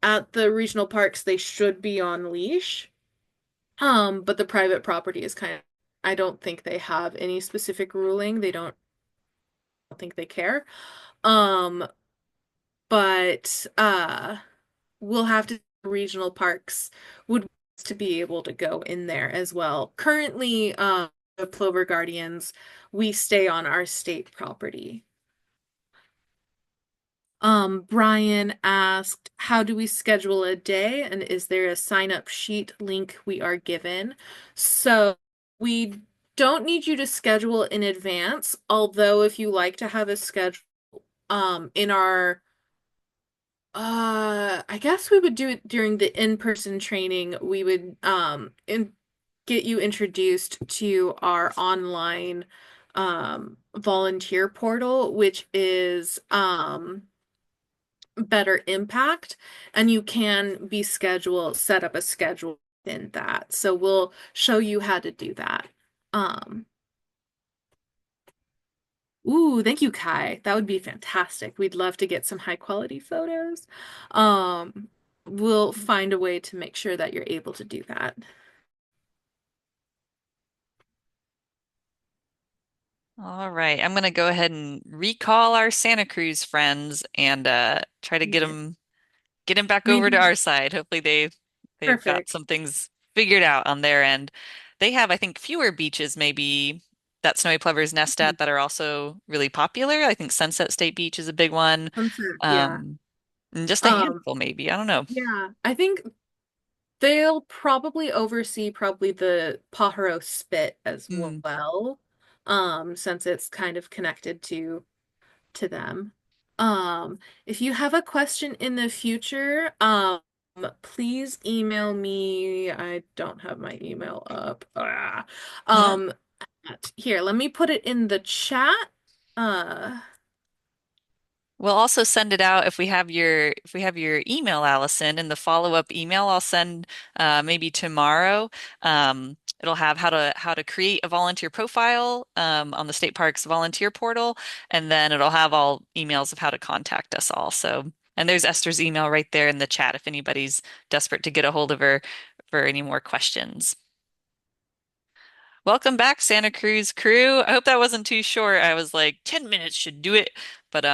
At the regional parks, they should be on leash. But the private property is kind of, I don't think they have any specific ruling. They don't think they care. Um, but we'll have to regional parks would want us to be able to go in there as well. Currently, the Plover Guardians, we stay on our state property. Brian asked, how do we schedule a day? And is there a sign up sheet link we are given? So we don't need you to schedule in advance, although if you like to have a schedule in our I guess we would do it during the in-person training. We would get you introduced to our online volunteer portal, which is Better Impact, and you can be set up a schedule in that. So we'll show you how to do that. Um, Ooh, thank you, Kai. That would be fantastic. We'd love to get some high quality photos. Um, we'll find a way to make sure that you're able to do that. All right, I'm gonna go ahead and recall our Santa Cruz friends and try to Yeah. get them back We over to our side. Hopefully they've got perfect. some things figured out on their end. They have, I think, fewer beaches maybe that snowy plovers nest at that are also really popular. I think Sunset State Beach is a big one. Sunset, yeah. Um, and just a Um, handful maybe. I don't know. yeah, I think they'll probably oversee probably the Pajaro Spit as Hmm. well, since it's kind of connected to them. If you have a question in the future, please email me. I don't have my email up. Um, Here, let me put it in the chat. Uh, We'll also send it out if we have your email, Allison, and the follow-up email I'll send maybe tomorrow. It'll have how to create a volunteer profile on the state parks volunteer portal, and then it'll have all emails of how to contact us all. So, and there's Esther's email right there in the chat if anybody's desperate to get a hold of her for any more questions. Welcome back, Santa Cruz crew. I hope that wasn't too short. I was like 10 minutes should do it, but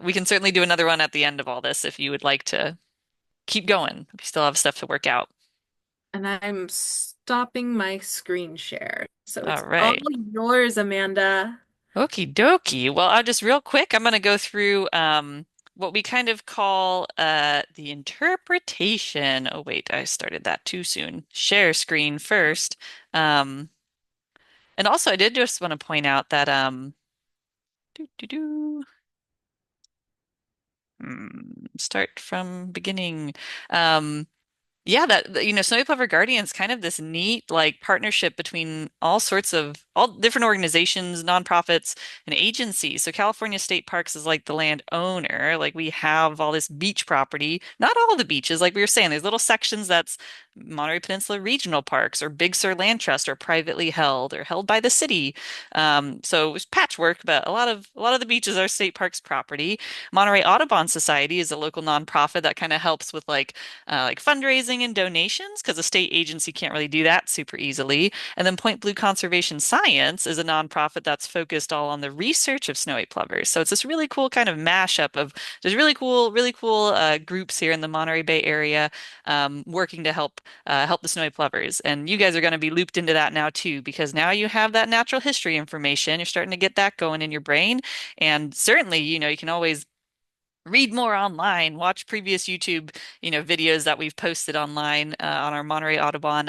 we can certainly do another one at the end of all this if you would like to keep going. We still have stuff to work out. and I'm stopping my screen share. So All it's all right. yours, Amanda. Okie dokie. Well, I'll just real quick, I'm going to go through what we kind of call the interpretation. Oh, wait, I started that too soon. Share screen first. Um, and also, I did just want to point out that doo, doo, doo. Start from beginning. Um, Yeah, you know, Snowy Plover Guardians kind of this neat like partnership between all different organizations, nonprofits, and agencies. So California State Parks is like the landowner. Like we have all this beach property, not all the beaches, like we were saying, there's little sections that's Monterey Peninsula Regional Parks or Big Sur Land Trust are privately held or held by the city. So it's patchwork, but a lot of the beaches are state parks property. Monterey Audubon Society is a local nonprofit that kind of helps with like fundraising and donations because a state agency can't really do that super easily. And then Point Blue Conservation Science is a nonprofit that's focused all on the research of snowy plovers. So it's this really cool kind of mashup of there's really cool groups here in the Monterey Bay area working to help the snowy plovers. And you guys are going to be looped into that now too, because now you have that natural history information. You're starting to get that going in your brain. And certainly, you know, you can always read more online, watch previous YouTube, you know, videos that we've posted online on our Monterey Audubon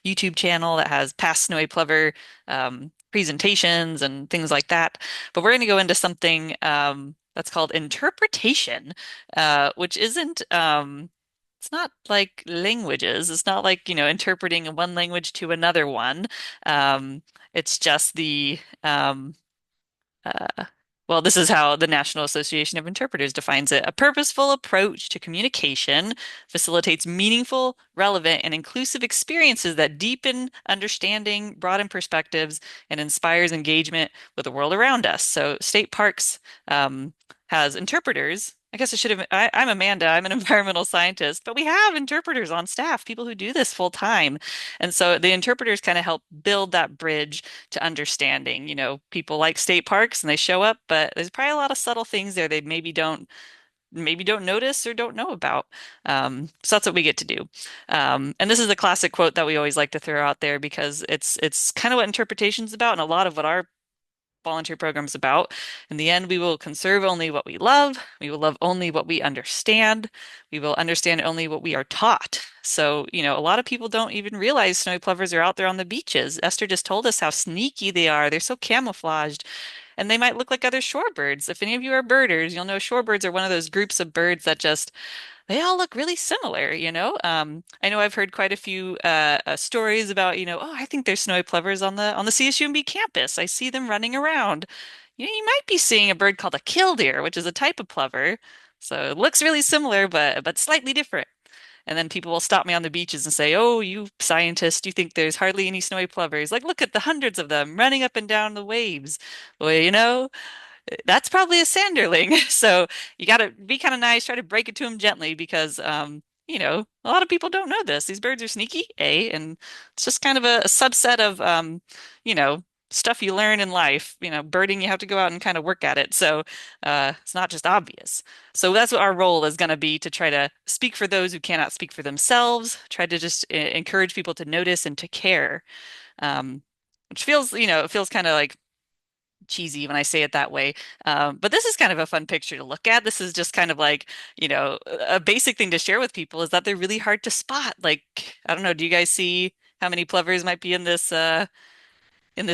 YouTube channel that has past snowy plover presentations and things like that. But we're going to go into something that's called interpretation, which isn't it's not like languages. It's not like, you know, interpreting one language to another one. It's just the uh, well, this is how the National Association of Interpreters defines it. A purposeful approach to communication facilitates meaningful, relevant, and inclusive experiences that deepen understanding, broaden perspectives, and inspires engagement with the world around us. So, state parks has interpreters. I guess I'm Amanda. I'm an environmental scientist, but we have interpreters on staff, people who do this full time. And so the interpreters kind of help build that bridge to understanding. You know, people like state parks and they show up, but there's probably a lot of subtle things there they maybe don't notice or don't know about. So that's what we get to do. And this is the classic quote that we always like to throw out there because it's kind of what interpretation's about and a lot of what our volunteer programs about. In the end, we will conserve only what we love. We will love only what we understand. We will understand only what we are taught. So, you know, a lot of people don't even realize snowy plovers are out there on the beaches. Esther just told us how sneaky they are. They're so camouflaged. and they might look like other shorebirds. If any of you are birders, you'll know shorebirds are one of those groups of birds that just they all look really similar, you know? I know I've heard quite a few stories about, oh, I think there's snowy plovers on the CSUMB campus. I see them running around. You might be seeing a bird called a killdeer, which is a type of plover. So it looks really similar, but slightly different. And then people will stop me on the beaches and say, "Oh, you scientist, you think there's hardly any snowy plovers? Like, look at the hundreds of them running up and down the waves." Well, that's probably a sanderling. So you got to be kind of nice, try to break it to them gently because, a lot of people don't know this. These birds are sneaky, and it's just kind of a subset of, you know, stuff you learn in life. Birding, you have to go out and kind of work at it. So it's not just obvious. So that's what our role is going to be to try to speak for those who cannot speak for themselves, try to just encourage people to notice and to care. Um, which feels, it feels kind of like cheesy when I say it that way. But this is kind of a fun picture to look at. This is just kind of like, a basic thing to share with people is that they're really hard to spot. Like, I don't know, do you guys see how many plovers might be in this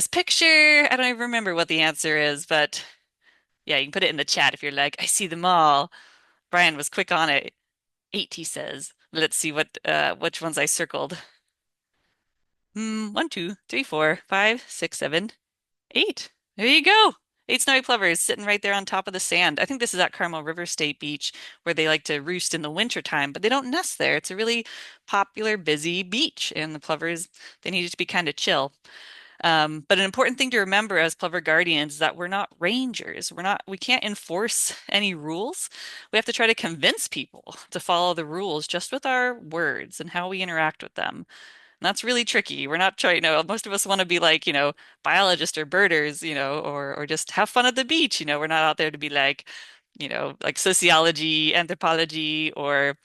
picture? I don't even remember what the answer is, but yeah, you can put it in the chat if you're like, I see them all. Brian was quick on it. 8, he says. Let's see which ones I circled. 1, 2, 3, 4, 5, 6, 7, 8. There you go. 8 snowy plovers sitting right there on top of the sand. I think this is at Carmel River State Beach where they like to roost in the winter time, but they don't nest there. It's a really popular, busy beach, and the plovers, they need it to be kind of chill. But an important thing to remember as plover guardians is that we're not rangers. We can't enforce any rules. We have to try to convince people to follow the rules just with our words and how we interact with them. And that's really tricky. We're not trying, most of us want to be like, biologists or birders, or just have fun at the beach. We're not out there to be like, like sociology, anthropology, or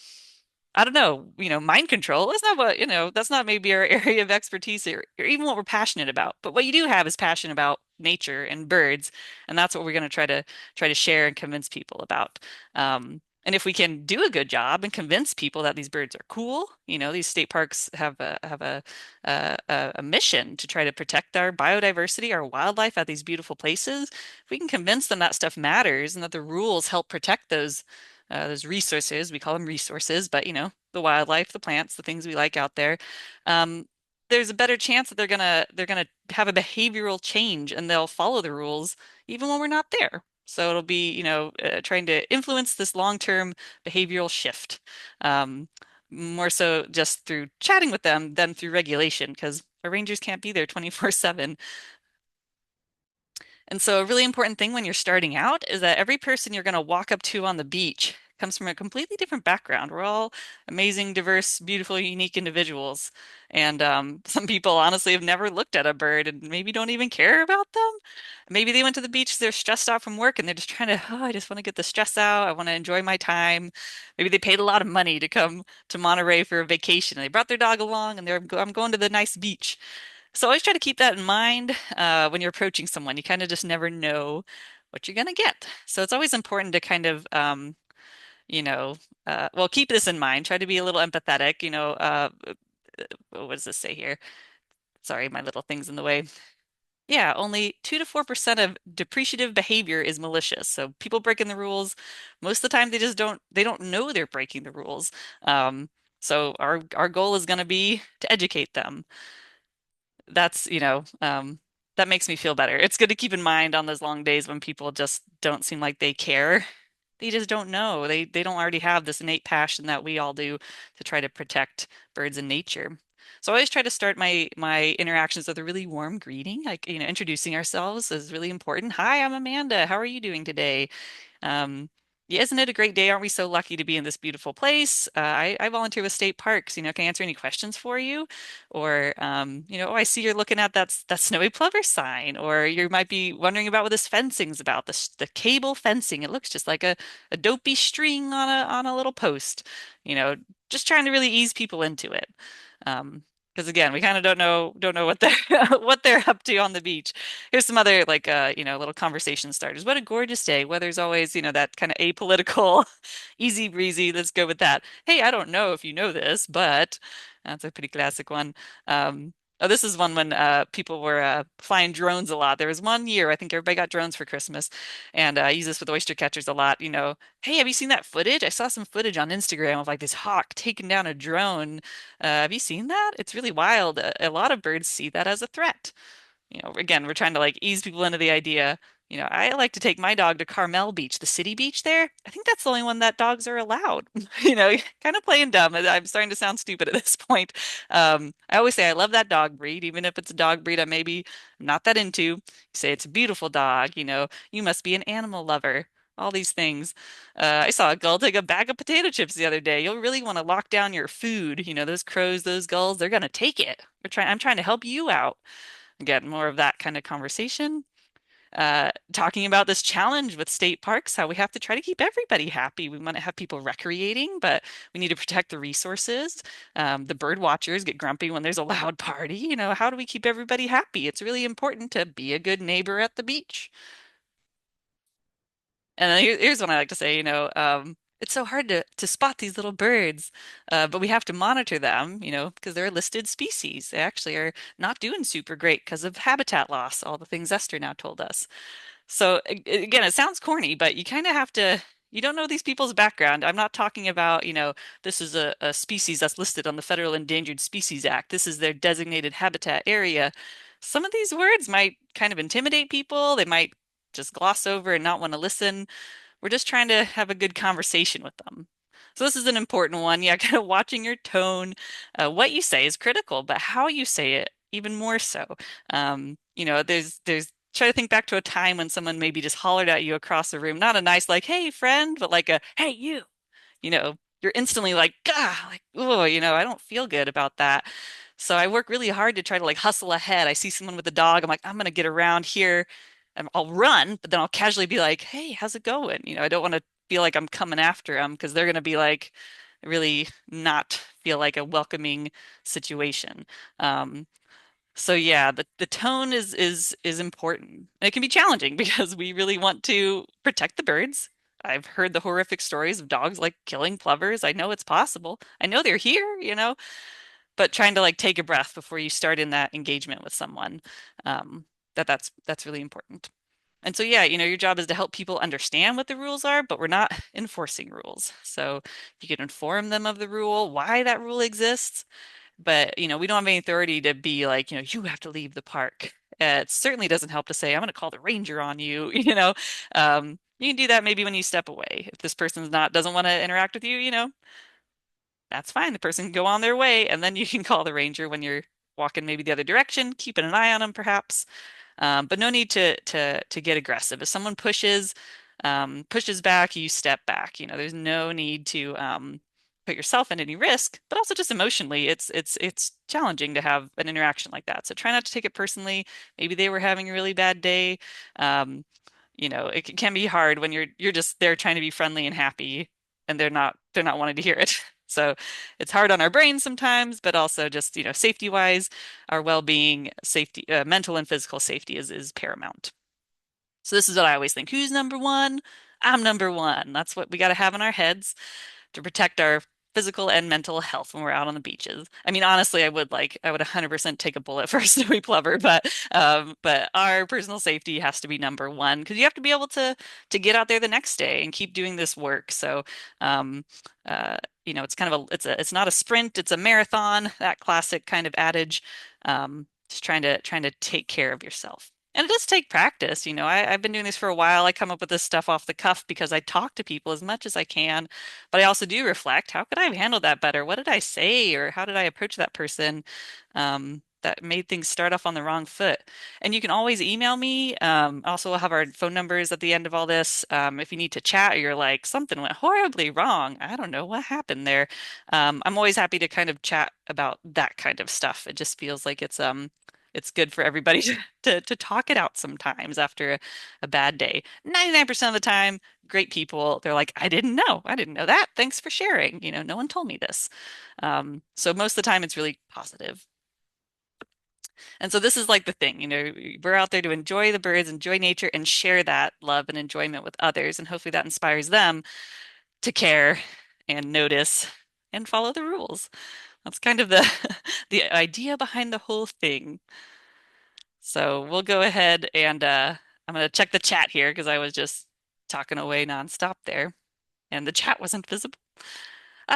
I don't know, mind control. That's not maybe our area of expertise or even what we're passionate about. But what you do have is passion about nature and birds, and that's what we're going to try to share and convince people about. And if we can do a good job and convince people that these birds are cool, these state parks have a mission to try to protect our biodiversity, our wildlife at these beautiful places. If we can convince them that stuff matters and that the rules help protect those resources. We call them resources, but the wildlife, the plants, the things we like out there. Um, there's a better chance that they're gonna have a behavioral change and they'll follow the rules even when we're not there. So it'll be, trying to influence this long-term behavioral shift, more so just through chatting with them than through regulation, because our rangers can't be there 24/7. And so a really important thing when you're starting out is that every person you're going to walk up to on the beach comes from a completely different background. We're all amazing, diverse, beautiful, unique individuals. And some people honestly have never looked at a bird and maybe don't even care about them. Maybe they went to the beach, they're stressed out from work and they're just trying to, oh, I just want to get the stress out. I want to enjoy my time. Maybe they paid a lot of money to come to Monterey for a vacation and they brought their dog along and I'm going to the nice beach. So always try to keep that in mind when you're approaching someone. You kind of just never know what you're going to get. So it's always important to kind of, you know, well, keep this in mind. Try to be a little empathetic. What does this say here? Sorry, my little thing's in the way. Yeah, only 2 to 4% of depreciative behavior is malicious. So people breaking the rules, most of the time they don't know they're breaking the rules. Um, so our goal is going to be to educate them. That's, that makes me feel better. It's good to keep in mind on those long days when people just don't seem like they care. They just don't know. They don't already have this innate passion that we all do to try to protect birds and nature. So I always try to start my interactions with a really warm greeting. Like, introducing ourselves is really important. Hi, I'm Amanda. How are you doing today? Um, yeah, isn't it a great day? Aren't we so lucky to be in this beautiful place? I volunteer with state parks. Can I answer any questions for you? Or, oh, I see you're looking at that snowy plover sign. Or you might be wondering about what this fencing's about. The cable fencing. It looks just like a dopey string on a little post. You know, just trying to really ease people into it. Because again, we kind of don't know what they're what they're up to on the beach. Here's some other like little conversation starters. What a gorgeous day. Weather's always, that kind of apolitical, easy breezy. Let's go with that. Hey, I don't know if you know this, but that's a pretty classic one. Oh, this is one when people were flying drones a lot. There was one year, I think everybody got drones for Christmas, and I use this with oyster catchers a lot. Hey, have you seen that footage? I saw some footage on Instagram of like this hawk taking down a drone. Have you seen that? It's really wild. A lot of birds see that as a threat. Again, we're trying to like ease people into the idea. I like to take my dog to Carmel Beach, the city beach there. I think that's the only one that dogs are allowed. Kind of playing dumb. I'm starting to sound stupid at this point. I always say I love that dog breed, even if it's a dog breed I'm not that into. You say it's a beautiful dog, you must be an animal lover. All these things. I saw a gull take a bag of potato chips the other day. You'll really want to lock down your food. Those crows, those gulls, they're gonna take it. I'm trying to help you out. Again, more of that kind of conversation. Talking about this challenge with state parks, how we have to try to keep everybody happy. We want to have people recreating, but we need to protect the resources. The bird watchers get grumpy when there's a loud party. How do we keep everybody happy? It's really important to be a good neighbor at the beach. And then here's what I like to say, it's so hard to spot these little birds, but we have to monitor them, because they're a listed species. They actually are not doing super great because of habitat loss, all the things Esther now told us. So again, it sounds corny, but you kind of have to, you don't know these people's background. I'm not talking about, this is a species that's listed on the Federal Endangered Species Act. This is their designated habitat area. Some of these words might kind of intimidate people. They might just gloss over and not want to listen. We're just trying to have a good conversation with them. So this is an important one. Yeah, kind of watching your tone. What you say is critical, but how you say it even more so. There's try to think back to a time when someone maybe just hollered at you across the room, not a nice like, "Hey, friend," but like a, "Hey, you." You're instantly like, "Gah," like, "Oh, I don't feel good about that." So I work really hard to try to like hustle ahead. I see someone with a dog, I'm like, "I'm gonna get around here." And I'll run, but then I'll casually be like, "Hey, how's it going?" I don't want to feel like I'm coming after them because they're gonna be like really not feel like a welcoming situation. Um, so yeah, the tone is important. And it can be challenging because we really want to protect the birds. I've heard the horrific stories of dogs like killing plovers. I know it's possible. I know they're here, but trying to like take a breath before you start in that engagement with someone, that's really important. And so yeah, your job is to help people understand what the rules are, but we're not enforcing rules. So you can inform them of the rule, why that rule exists, but we don't have any authority to be like, you have to leave the park. It certainly doesn't help to say, I'm going to call the ranger on you. You can do that maybe when you step away. If this person's not doesn't want to interact with you, that's fine. The person can go on their way, and then you can call the ranger when you're walking maybe the other direction, keeping an eye on them perhaps. But no need to get aggressive. If someone pushes back, you step back. There's no need to put yourself in any risk, but also just emotionally, it's challenging to have an interaction like that. So try not to take it personally. Maybe they were having a really bad day. Um, it can be hard when you're just there trying to be friendly and happy, and they're not wanting to hear it. So it's hard on our brains sometimes, but also just, safety wise, our well-being, safety, mental and physical safety is paramount. So this is what I always think. Who's number one? I'm number one. That's what we got to have in our heads to protect our physical and mental health when we're out on the beaches. I mean, honestly, I would 100% take a bullet for a snowy plover, but our personal safety has to be number one because you have to be able to get out there the next day and keep doing this work. So, um, it's kind of it's not a sprint, it's a marathon, that classic kind of adage. Just trying to take care of yourself. And it does take practice. I've been doing this for a while. I come up with this stuff off the cuff because I talk to people as much as I can, but I also do reflect, how could I have handled that better? What did I say, or how did I approach that person that made things start off on the wrong foot? And you can always email me. Also, we'll have our phone numbers at the end of all this. If you need to chat or you're like, something went horribly wrong, I don't know what happened there. I'm always happy to kind of chat about that kind of stuff. It just feels like it's good for everybody to talk it out sometimes after a bad day. 99% of the time, great people. They're like, I didn't know. I didn't know that. Thanks for sharing. No one told me this. So most of the time, it's really positive. And so this is like the thing, we're out there to enjoy the birds, enjoy nature, and share that love and enjoyment with others. And hopefully that inspires them to care and notice and follow the rules. That's kind of the the idea behind the whole thing. So we'll go ahead and I'm gonna check the chat here because I was just talking away nonstop there, and the chat wasn't visible.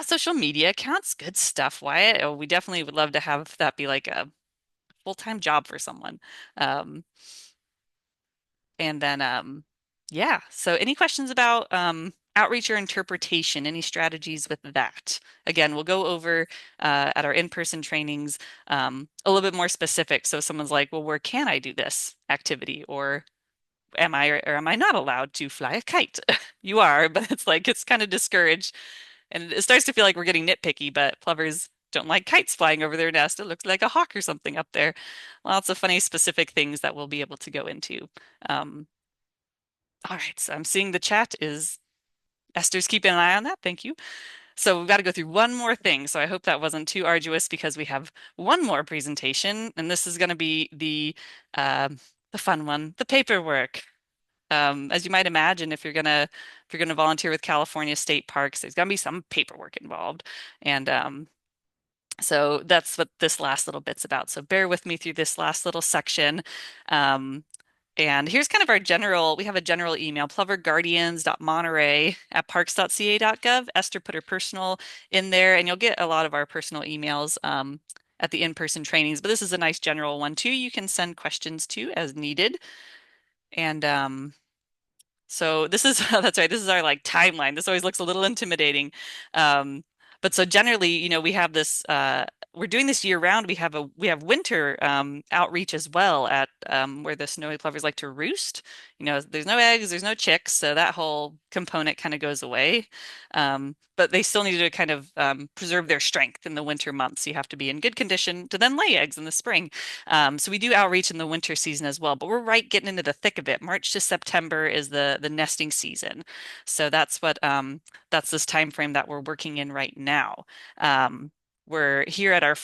Social media accounts, good stuff, Wyatt. Oh, we definitely would love to have that be like a full-time job for someone. Um, and then yeah. So any questions about outreach or interpretation, any strategies with that? Again, we'll go over at our in-person trainings a little bit more specific. So if someone's like, well, where can I do this activity? Or am I not allowed to fly a kite? You are, but it's like it's kind of discouraged. And it starts to feel like we're getting nitpicky, but plovers don't like kites flying over their nest. It looks like a hawk or something up there. Lots of funny specific things that we'll be able to go into. Um, all right, so I'm seeing the chat is Esther's keeping an eye on that. Thank you. So we've got to go through one more thing. So I hope that wasn't too arduous because we have one more presentation, and this is going to be the fun one, the paperwork. As you might imagine, if you're gonna volunteer with California state parks, there's gonna be some paperwork involved, and so that's what this last little bit's about. So bear with me through this last little section. Um, and here's kind of our general, we have a general email, ploverguardians.monterey@parks.ca.gov. Esther put her personal in there, and you'll get a lot of our personal emails at the in-person trainings, but this is a nice general one too. You can send questions to as needed. And so this is that's right. This is our like timeline. This always looks a little intimidating. Um, but so generally, we have this we're doing this year round. We have winter outreach as well at where the snowy plovers like to roost. There's no eggs, there's no chicks, so that whole component kind of goes away. But they still need to kind of preserve their strength in the winter months. You have to be in good condition to then lay eggs in the spring. So we do outreach in the winter season as well, but we're right getting into the thick of it. March to September is the nesting season. So that's this time frame that we're working in right now. Um, we're here at our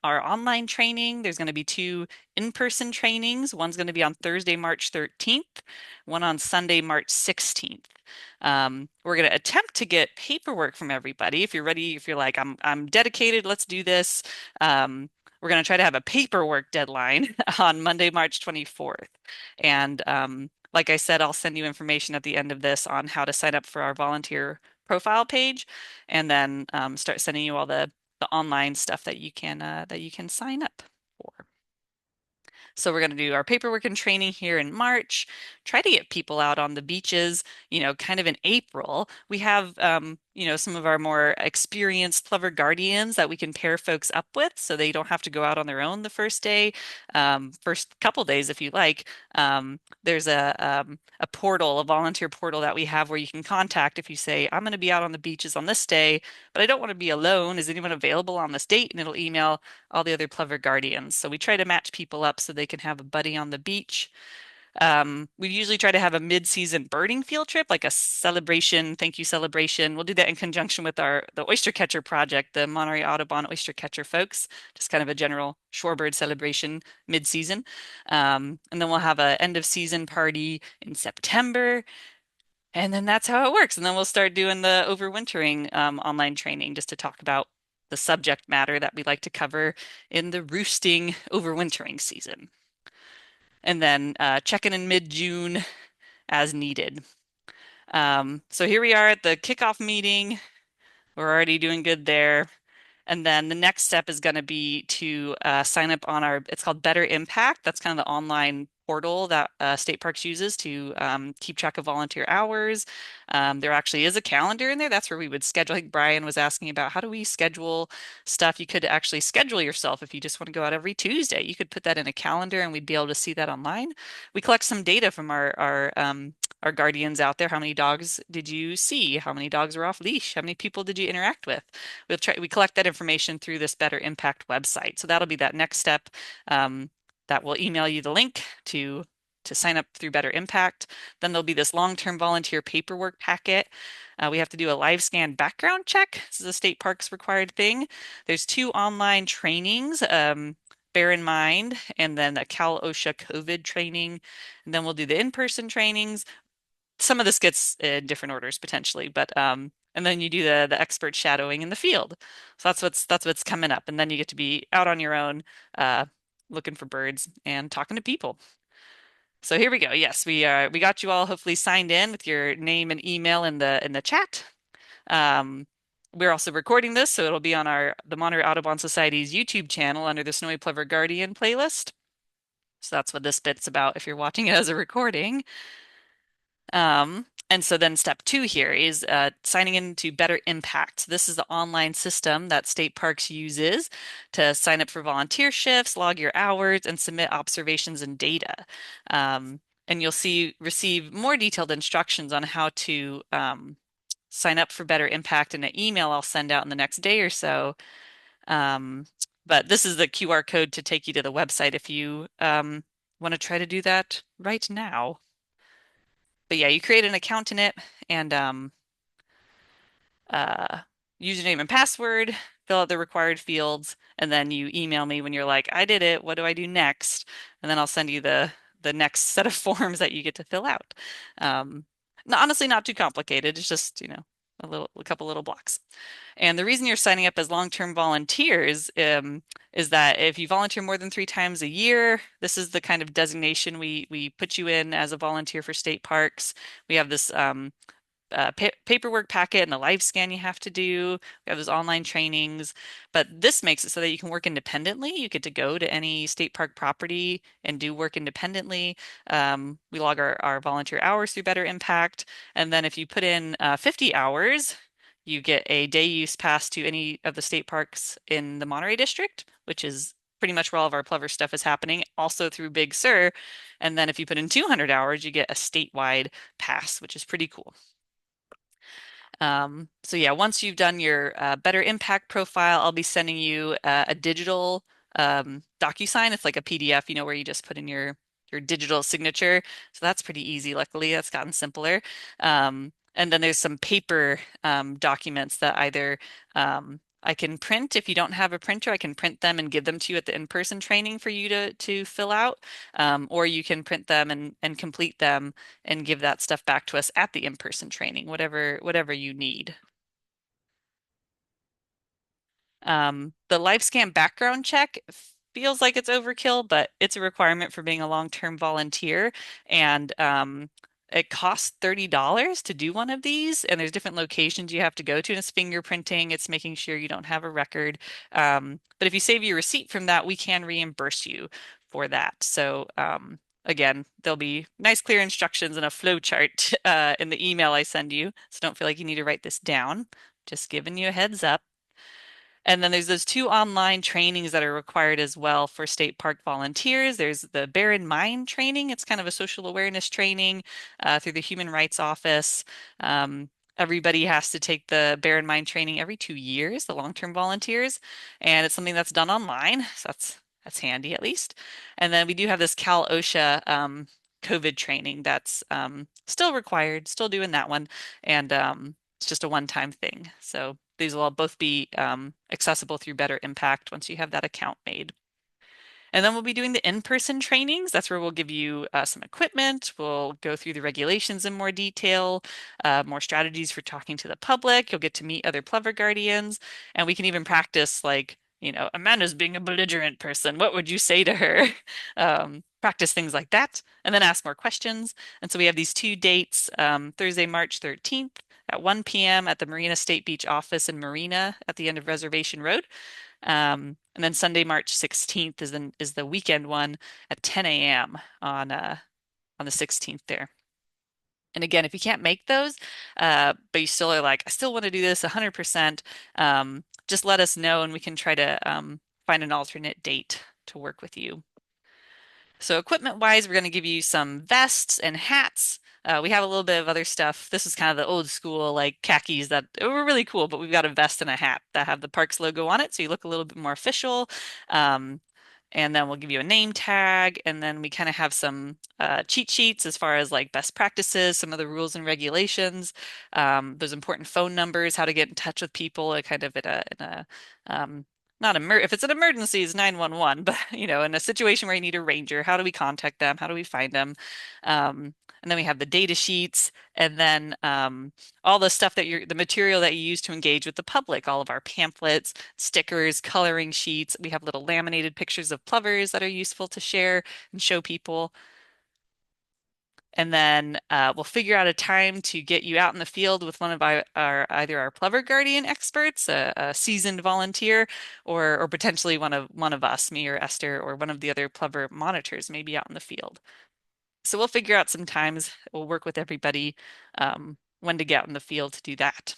online training. There's going to be two in-person trainings. One's going to be on Thursday, March 13th, one on Sunday, March 16th. We're going to attempt to get paperwork from everybody. If you're ready, if you're like, I'm dedicated, let's do this. We're going to try to have a paperwork deadline on Monday, March 24th. And like I said, I'll send you information at the end of this on how to sign up for our volunteer profile page, and then start sending you all the online stuff that you can sign up for. So we're going to do our paperwork and training here in March, try to get people out on the beaches, kind of in April. We have, some of our more experienced Plover Guardians that we can pair folks up with so they don't have to go out on their own the first day, first couple days if you like. There's a portal, a volunteer portal that we have where you can contact if you say, I'm going to be out on the beaches on this day, but I don't want to be alone. Is anyone available on this date? And it'll email all the other Plover Guardians. So we try to match people up so they can have a buddy on the beach. We usually try to have a mid-season birding field trip, like a celebration, thank you celebration. We'll do that in conjunction with the oyster catcher project, the Monterey Audubon oyster catcher folks, just kind of a general shorebird celebration mid-season. And then we'll have a end of season party in September. And then that's how it works. And then we'll start doing the overwintering online training just to talk about the subject matter that we like to cover in the roosting overwintering season. And then check in mid-June as needed. So here we are at the kickoff meeting. We're already doing good there. And then the next step is going to be to sign up on it's called Better Impact. That's kind of the online portal that State Parks uses to keep track of volunteer hours. There actually is a calendar in there. That's where we would schedule. Like Brian was asking about how do we schedule stuff. You could actually schedule yourself if you just want to go out every Tuesday. You could put that in a calendar and we'd be able to see that online. We collect some data from our guardians out there. How many dogs did you see? How many dogs were off leash? How many people did you interact with? We collect that information through this Better Impact website. So that'll be that next step. That will email you the link to sign up through Better Impact. Then there'll be this long-term volunteer paperwork packet. We have to do a live scan background check. This is a state parks required thing. There's two online trainings. Bear in mind, and then a Cal OSHA COVID training. And then we'll do the in-person trainings. some of this gets in different orders potentially, but and then you do the expert shadowing in the field. So that's what's coming up, and then you get to be out on your own, uh, looking for birds and talking to people. So here we go. Yes, we got you all hopefully signed in with your name and email in the chat. Um, we're also recording this, so it'll be on the Monterey Audubon Society's YouTube channel under the Snowy Plover Guardian playlist. So that's what this bit's about if you're watching it as a recording. And so then step two here is signing into Better Impact. This is the online system that state parks uses to sign up for volunteer shifts, log your hours, and submit observations and data. And you'll receive more detailed instructions on how to sign up for Better Impact in an email I'll send out in the next day or so. Um, but this is the QR code to take you to the website if you want to try to do that right now. But yeah, you create an account in it and uh, username and password, fill out the required fields, and then you email me when you're like, I did it. What do I do next? And then I'll send you the next set of forms that you get to fill out. Honestly, not too complicated. It's just, a couple little blocks. And the reason you're signing up as long-term volunteers is that if you volunteer more than 3 times a year, this is the kind of designation we put you in as a volunteer for state parks. We have this paperwork packet and a live scan you have to do. We have those online trainings, but this makes it so that you can work independently. You get to go to any state park property and do work independently. We log our volunteer hours through Better Impact, and then if you put in 50 hours, you get a day use pass to any of the state parks in the Monterey District, which is pretty much where all of our Plover stuff is happening, also through Big Sur. And then if you put in 200 hours, you get a statewide pass, which is pretty cool. So yeah, once you've done your Better Impact profile, I'll be sending you a digital DocuSign. It's like a PDF, where you just put in your digital signature. So that's pretty easy. Luckily, that's gotten simpler. And then there's some paper documents that either I can print. If you don't have a printer, I can print them and give them to you at the in-person training for you to fill out. Or you can print them and complete them and give that stuff back to us at the in-person training, whatever you need. The LifeScan background check feels like it's overkill, but it's a requirement for being a long-term volunteer. And it costs $30 to do one of these. And there's different locations you have to go to. And it's fingerprinting, it's making sure you don't have a record. But if you save your receipt from that, we can reimburse you for that. So again, there'll be nice, clear instructions and a flow chart in the email I send you. So don't feel like you need to write this down. Just giving you a heads up. And then there's those two online trainings that are required as well for state park volunteers. There's the Bear in Mind training. It's kind of a social awareness training through the Human Rights Office. Everybody has to take the Bear in Mind training every 2 years, the long-term volunteers, and it's something that's done online. So that's handy at least. And then we do have this Cal OSHA COVID training that's still required, still doing that one, and it's just a one-time thing. So these will all both be accessible through Better Impact once you have that account made. And then we'll be doing the in-person trainings. That's where we'll give you some equipment. We'll go through the regulations in more detail, more strategies for talking to the public. You'll get to meet other Plover Guardians, and we can even practice like, Amanda's being a belligerent person. What would you say to her? Practice things like that, and then ask more questions. And so we have these two dates, Thursday, March 13th at 1 p.m. at the Marina State Beach office in Marina at the end of Reservation Road. And then Sunday, March 16th is the weekend one at 10 a.m. On the 16th there. And again, if you can't make those, but you still are like, I still want to do this 100%, just let us know and we can try to find an alternate date to work with you. So equipment wise, we're going to give you some vests and hats. We have a little bit of other stuff. This is kind of the old school, like khakis that were really cool, but we've got a vest and a hat that have the Parks logo on it, so you look a little bit more official. Um, and then we'll give you a name tag, and then we kind of have some cheat sheets as far as like best practices, some of the rules and regulations, those important phone numbers, how to get in touch with people, kind of in a um, not if it's an emergency, it's 911, but in a situation where you need a ranger, how do we contact them? How do we find them? And then we have the data sheets, and then all the stuff the material that you use to engage with the public, all of our pamphlets, stickers, coloring sheets. We have little laminated pictures of plovers that are useful to share and show people. And then we'll figure out a time to get you out in the field with one of either our Plover Guardian experts, a seasoned volunteer, or potentially one of us, me or Esther, or one of the other Plover monitors, maybe out in the field. So we'll figure out some times. We'll work with everybody when to get out in the field to do that.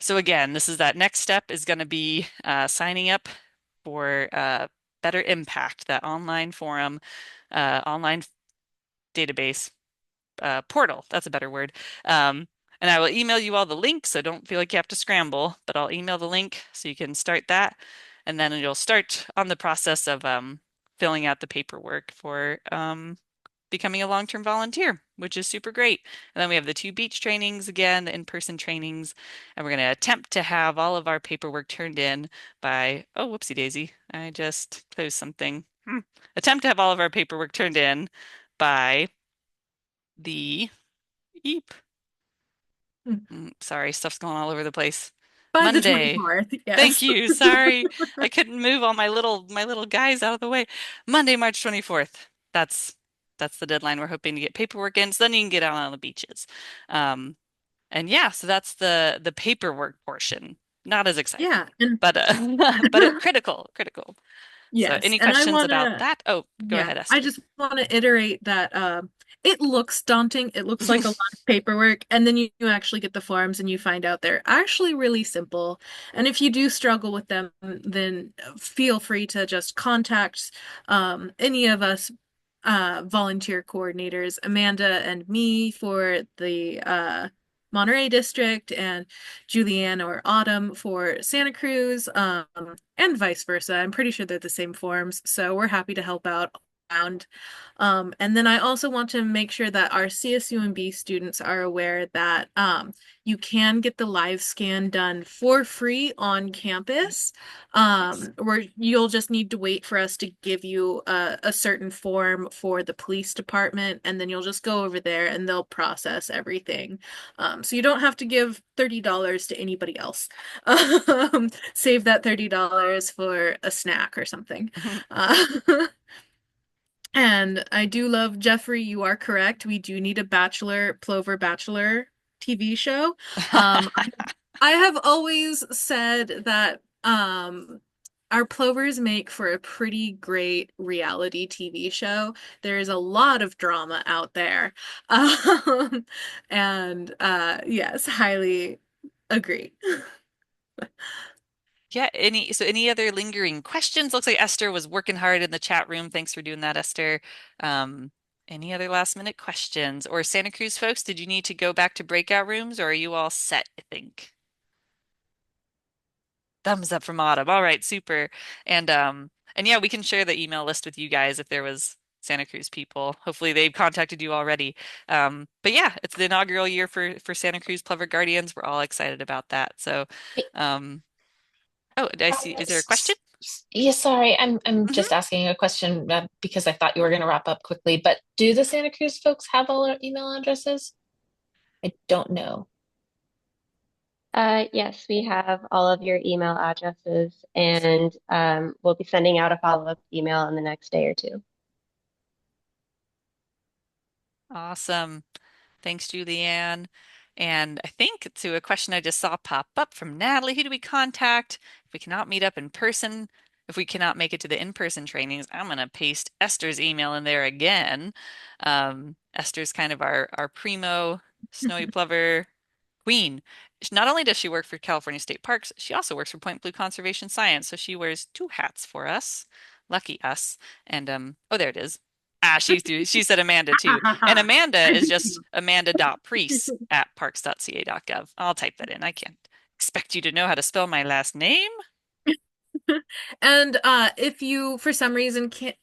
So again, this is that next step is going to be signing up for Better Impact, that online forum, online database portal. That's a better word. And I will email you all the links, so don't feel like you have to scramble, but I'll email the link so you can start that. And then you'll start on the process of filling out the paperwork for becoming a long-term volunteer, which is super great. And then we have the two beach trainings again, the in-person trainings, and we're going to attempt to have all of our paperwork turned in by, oh, whoopsie daisy, I just closed something. Attempt to have all of our paperwork turned in by the Eep. Sorry, stuff's going all over the place. By the Monday. 24th, Thank yes. you. Sorry. I couldn't move all my little guys out of the way. Monday, March 24th. That's the deadline we're hoping to get paperwork in, so then you can get out on the beaches. Um, and yeah, so that's the paperwork portion. Not as exciting, Yeah, and but but critical, critical. So yes, any and I questions want about to, that? Oh, go yeah, ahead, I Esther. just want to iterate that it looks daunting. It looks like a lot of paperwork, and then you actually get the forms and you find out they're actually really simple. And if you do struggle with them, then feel free to just contact any of us volunteer coordinators, Amanda and me for the Monterey district, and Julianne or Autumn for Santa Cruz, and vice versa. I'm pretty sure they're the same forms, so we're happy to help out around. And then I also want to make sure that our CSUMB students are aware that you can get the live scan done for free on campus, Nice. where you'll just need to wait for us to give you a certain form for the police department, and then you'll just go over there and they'll process everything. So you don't have to give $30 to anybody else. Save that $30 for a snack or something. Uh, and I do love Jeffrey, you are correct. We do need a Plover Bachelor TV show. I have always said that our plovers make for a pretty great reality TV show. There's a lot of drama out there. Um, and yes, highly agree. Yeah, any other lingering questions? Looks like Esther was working hard in the chat room. Thanks for doing that, Esther. Um, any other last minute questions? Or Santa Cruz folks, did you need to go back to breakout rooms or are you all set, I think? Thumbs up from Autumn. All right, super. And yeah, we can share the email list with you guys if there was Santa Cruz people. Hopefully they've contacted you already. But yeah, it's the inaugural year for Santa Cruz Plover Guardians. We're all excited about that. So um oh, did I see, is there a question? Yeah, sorry, I'm Mhm. just asking a question because I thought you were going to wrap up quickly. But do the Santa Cruz folks have all our email addresses? I don't know. Yes, we have all of your email addresses, and we'll be sending out a follow-up email in the next day or two. Awesome. Thanks, Julianne. And I think to a question I just saw pop up from Natalie, who do we contact if we cannot meet up in person? If we cannot make it to the in-person trainings, I'm going to paste Esther's email in there again. Esther's kind of our primo Snowy Plover queen. Not only does she work for California State Parks, she also works for Point Blue Conservation Science, so she wears two hats for us. Lucky us. And oh, there it is. She said Amanda too. And Amanda is just amanda.priest@parks.ca.gov. I'll type that in. I can't expect you to know how to spell my last name. And if you for some reason can't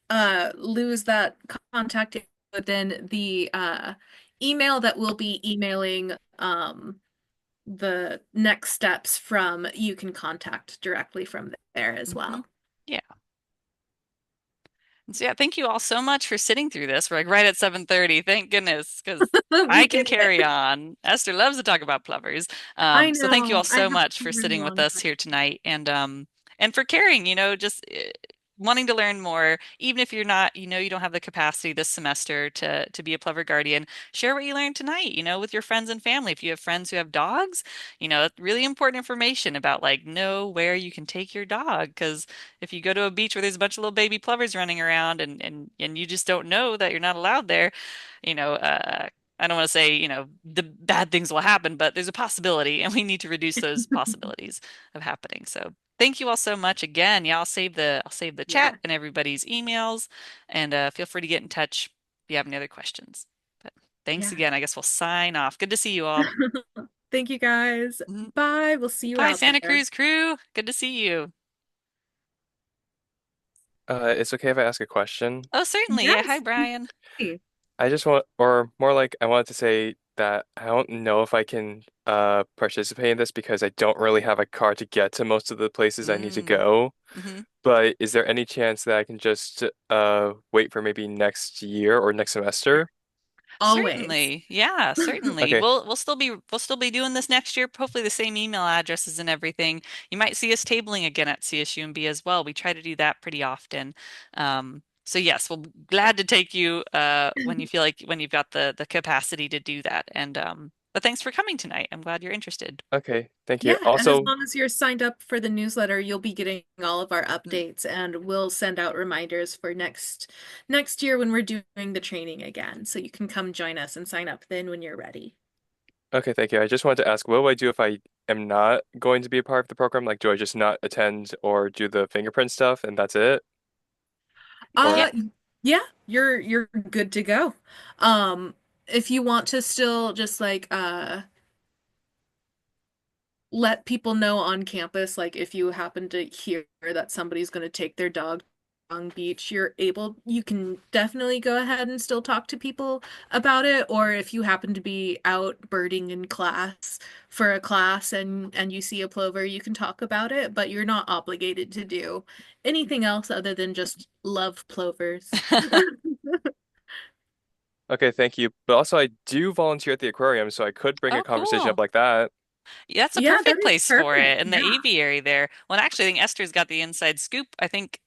lose that contact, then the email that we'll be emailing the next steps from you can contact directly from there as Hmm. well. Yeah. So yeah, thank you all so much for sitting through this. We're like right at 7:30. Thank goodness, because We I can did it. carry on. Esther loves to talk about plovers. I So thank you all know. I so have much a for really sitting with long us time. here tonight and for caring, just wanting to learn more, even if you're not, you don't have the capacity this semester to be a plover guardian. Share what you learned tonight, with your friends and family. If you have friends who have dogs, that's really important information about like know where you can take your dog because if you go to a beach where there's a bunch of little baby plovers running around and you just don't know that you're not allowed there, you know, uh, I don't want to say, the bad things will happen, but there's a possibility and we need to reduce those possibilities of happening. So thank you all so much again. Yeah, I'll save the chat Yeah. and everybody's emails and feel free to get in touch if you have any other questions. But thanks Yeah. again. I guess we'll sign off. Good to see you all. Thank you guys. Mhm. Bye. We'll see you Bye, out Santa there. Cruz crew. Good to see you. It's okay if I ask a question. Oh, certainly. Yeah. Hi, Yes. Brian. I just want, or more like, I wanted to say that I don't know if I can participate in this because I don't really have a car to get to most of the places I need to Mm. go. Hmm. But is there any chance that I can just wait for maybe next year or next semester? Always. Certainly. Yeah, certainly. Okay, We'll still be doing this next year, hopefully the same email addresses and everything. You might see us tabling again at CSUMB as well. We try to do that pretty often. So yes, we'll be glad to take you when you feel like when you've got the capacity to do that. And but thanks for coming tonight. I'm glad you're interested. okay, thank you. Yeah, and as Also, long as you're signed up for the newsletter, you'll be getting all of our Mm. updates and we'll send out reminders for next year when we're doing the training again. So you can come join us and sign up then when you're ready. okay, thank you. I just wanted to ask, what do I do if I am not going to be a part of the program? Like, do I just not attend or do the fingerprint stuff and that's it? Yeah. Or, Uh yeah, you're good to go. Um if you want to still just like let people know on campus, like if you happen to hear that somebody's going to take their dog to Long Beach, you can definitely go ahead and still talk to people about it. Or if you happen to be out birding in class for a class and you see a plover, you can talk about it, but you're not obligated to do anything else other than just love plovers. okay, thank you. But also, I do volunteer at the aquarium, so I could bring a Oh, conversation up cool. like that. Yeah, that's a Yeah, that perfect is place for perfect. it in the Yeah. aviary there. Well, and actually, I think Esther's got the inside scoop. I think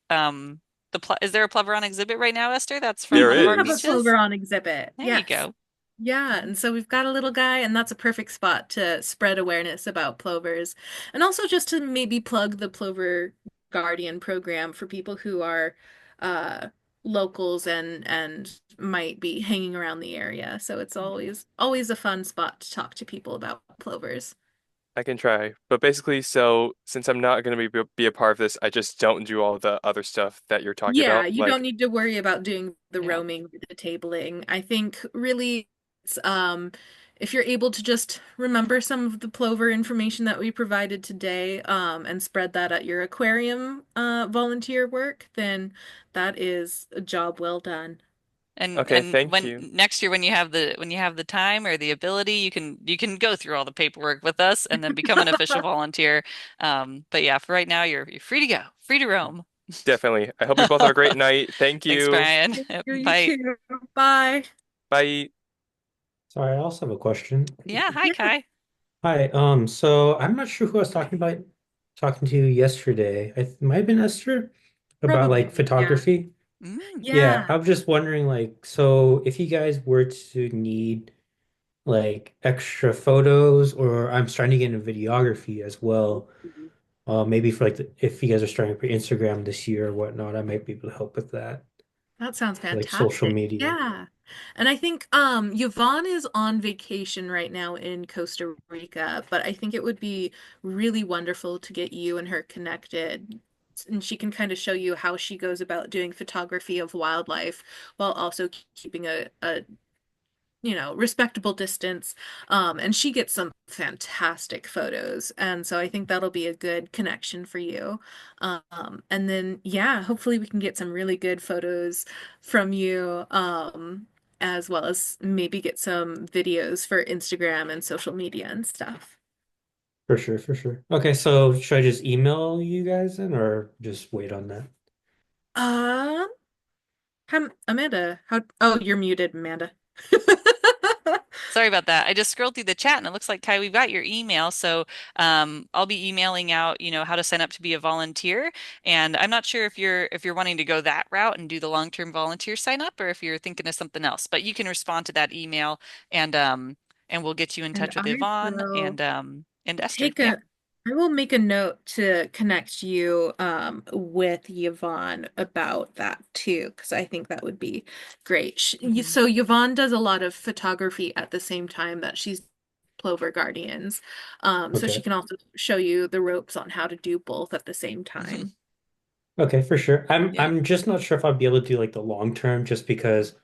is there a plover on exhibit right now, Esther? That's from There one of We our have a is. beaches. plover on exhibit. There you Yes. go. Yeah, Mhm. and so we've got a little guy, and that's a perfect spot to spread awareness about plovers. And also just to maybe plug the Plover Guardian program for people who are uh locals and might be hanging around the area. So it's always a fun spot to talk to people about plovers. I can try. But basically, so since I'm not going to be a part of this, I just don't do all the other stuff that you're talking Yeah, about. you don't Like, need to worry about doing the Yeah. roaming, the tabling. I think really it's if you're able to just remember some of the plover information that we provided today, and spread that at your aquarium volunteer work, then that is a job well done. And okay, and thank when you. next year when you have the time or the ability, you can go through all the paperwork with us and then become an official volunteer. But yeah, for right now you're free to go, free to roam. Definitely. I hope you both have a great night. Thank Thanks, you. Brian. Thank Yep, you bye. too. Bye. Bye. Sorry, I also have a question. Yeah, hi Yeah, Kai. Hi, so I'm not sure who I was talking to yesterday. It might have been Esther about like probably. Yeah. photography. Mm. Yeah, Yeah. I was just wondering like, so if you guys were to need like extra photos, or I'm starting to get into videography as well, maybe for like if you guys are starting for Instagram this year or whatnot, I might be able to help with that That sounds for like social fantastic. media. Yeah. And I think Yvonne is on vacation right now in Costa Rica, but I think it would be really wonderful to get you and her connected. And she can kind of show you how she goes about doing photography of wildlife while also keeping a respectable distance. And she gets some fantastic photos. And so I think that'll be a good connection for you. And then, yeah, hopefully we can get some really good photos from you, as well as maybe get some videos for Instagram and social media and stuff. For sure, for sure. Okay, so should I just email you guys then or just wait on that? Um, Amanda, oh, you're muted, Amanda. Sorry about that. I just scrolled through the chat and it looks like Kai, we've got your email. So I'll be emailing out, how to sign up to be a volunteer. And I'm not sure if you're wanting to go that route and do the long-term volunteer sign up or if you're thinking of something else. But you can respond to that email and we'll get you in And touch with I Yvonne will and Esther. take Yeah. a, I will make a note to connect you with Yvonne about that too, because I think that would be great. Hmm. So Yvonne does a lot of photography at the same time that she's Plover Guardians. So she Okay. can also show you the ropes on how to do both at the same Hmm. time. Okay, for sure. I'm Yeah. I'm just not sure if I'll be able to do like the long term just because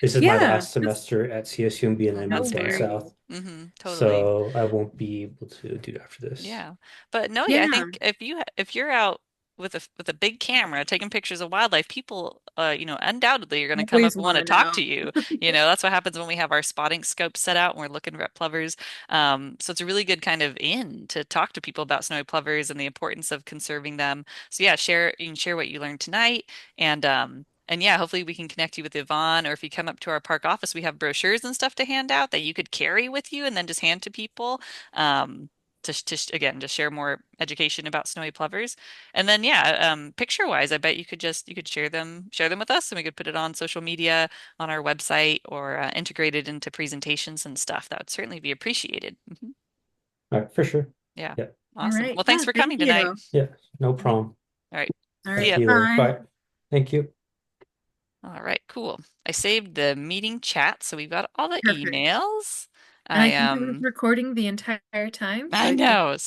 this is my Yeah, last that's semester at CSUMB and Oh, I no that's move down fair. south. worries. Totally. So I won't be able to do it after this. Yeah. But no, yeah, I Yeah, think if you're out with a big camera taking pictures of wildlife, people undoubtedly are going to come up always and want want to to talk to know. you. That's what happens when we have our spotting scope set out and we're looking for plovers. So it's a really good kind of in to talk to people about snowy plovers and the importance of conserving them. So yeah, you can share what you learned tonight and yeah, hopefully we can connect you with Yvonne, or if you come up to our park office, we have brochures and stuff to hand out that you could carry with you and then just hand to people. Um, again just share more education about snowy plovers and then yeah picture wise I bet you could share them with us and we could put it on social media on our website or integrate it into presentations and stuff that would certainly be appreciated. All right, for sure. Yeah, Yeah. All awesome. right. Well, thanks Yeah, for thank coming tonight. you. Yeah, no Mhm. problem. All right, All see right. Talk ya. to you later. Bye. Bye. Thank you. All right, cool. I saved the meeting chat so we've got all the Perfect. emails. And I i think it was um recording the entire time, so I I think know.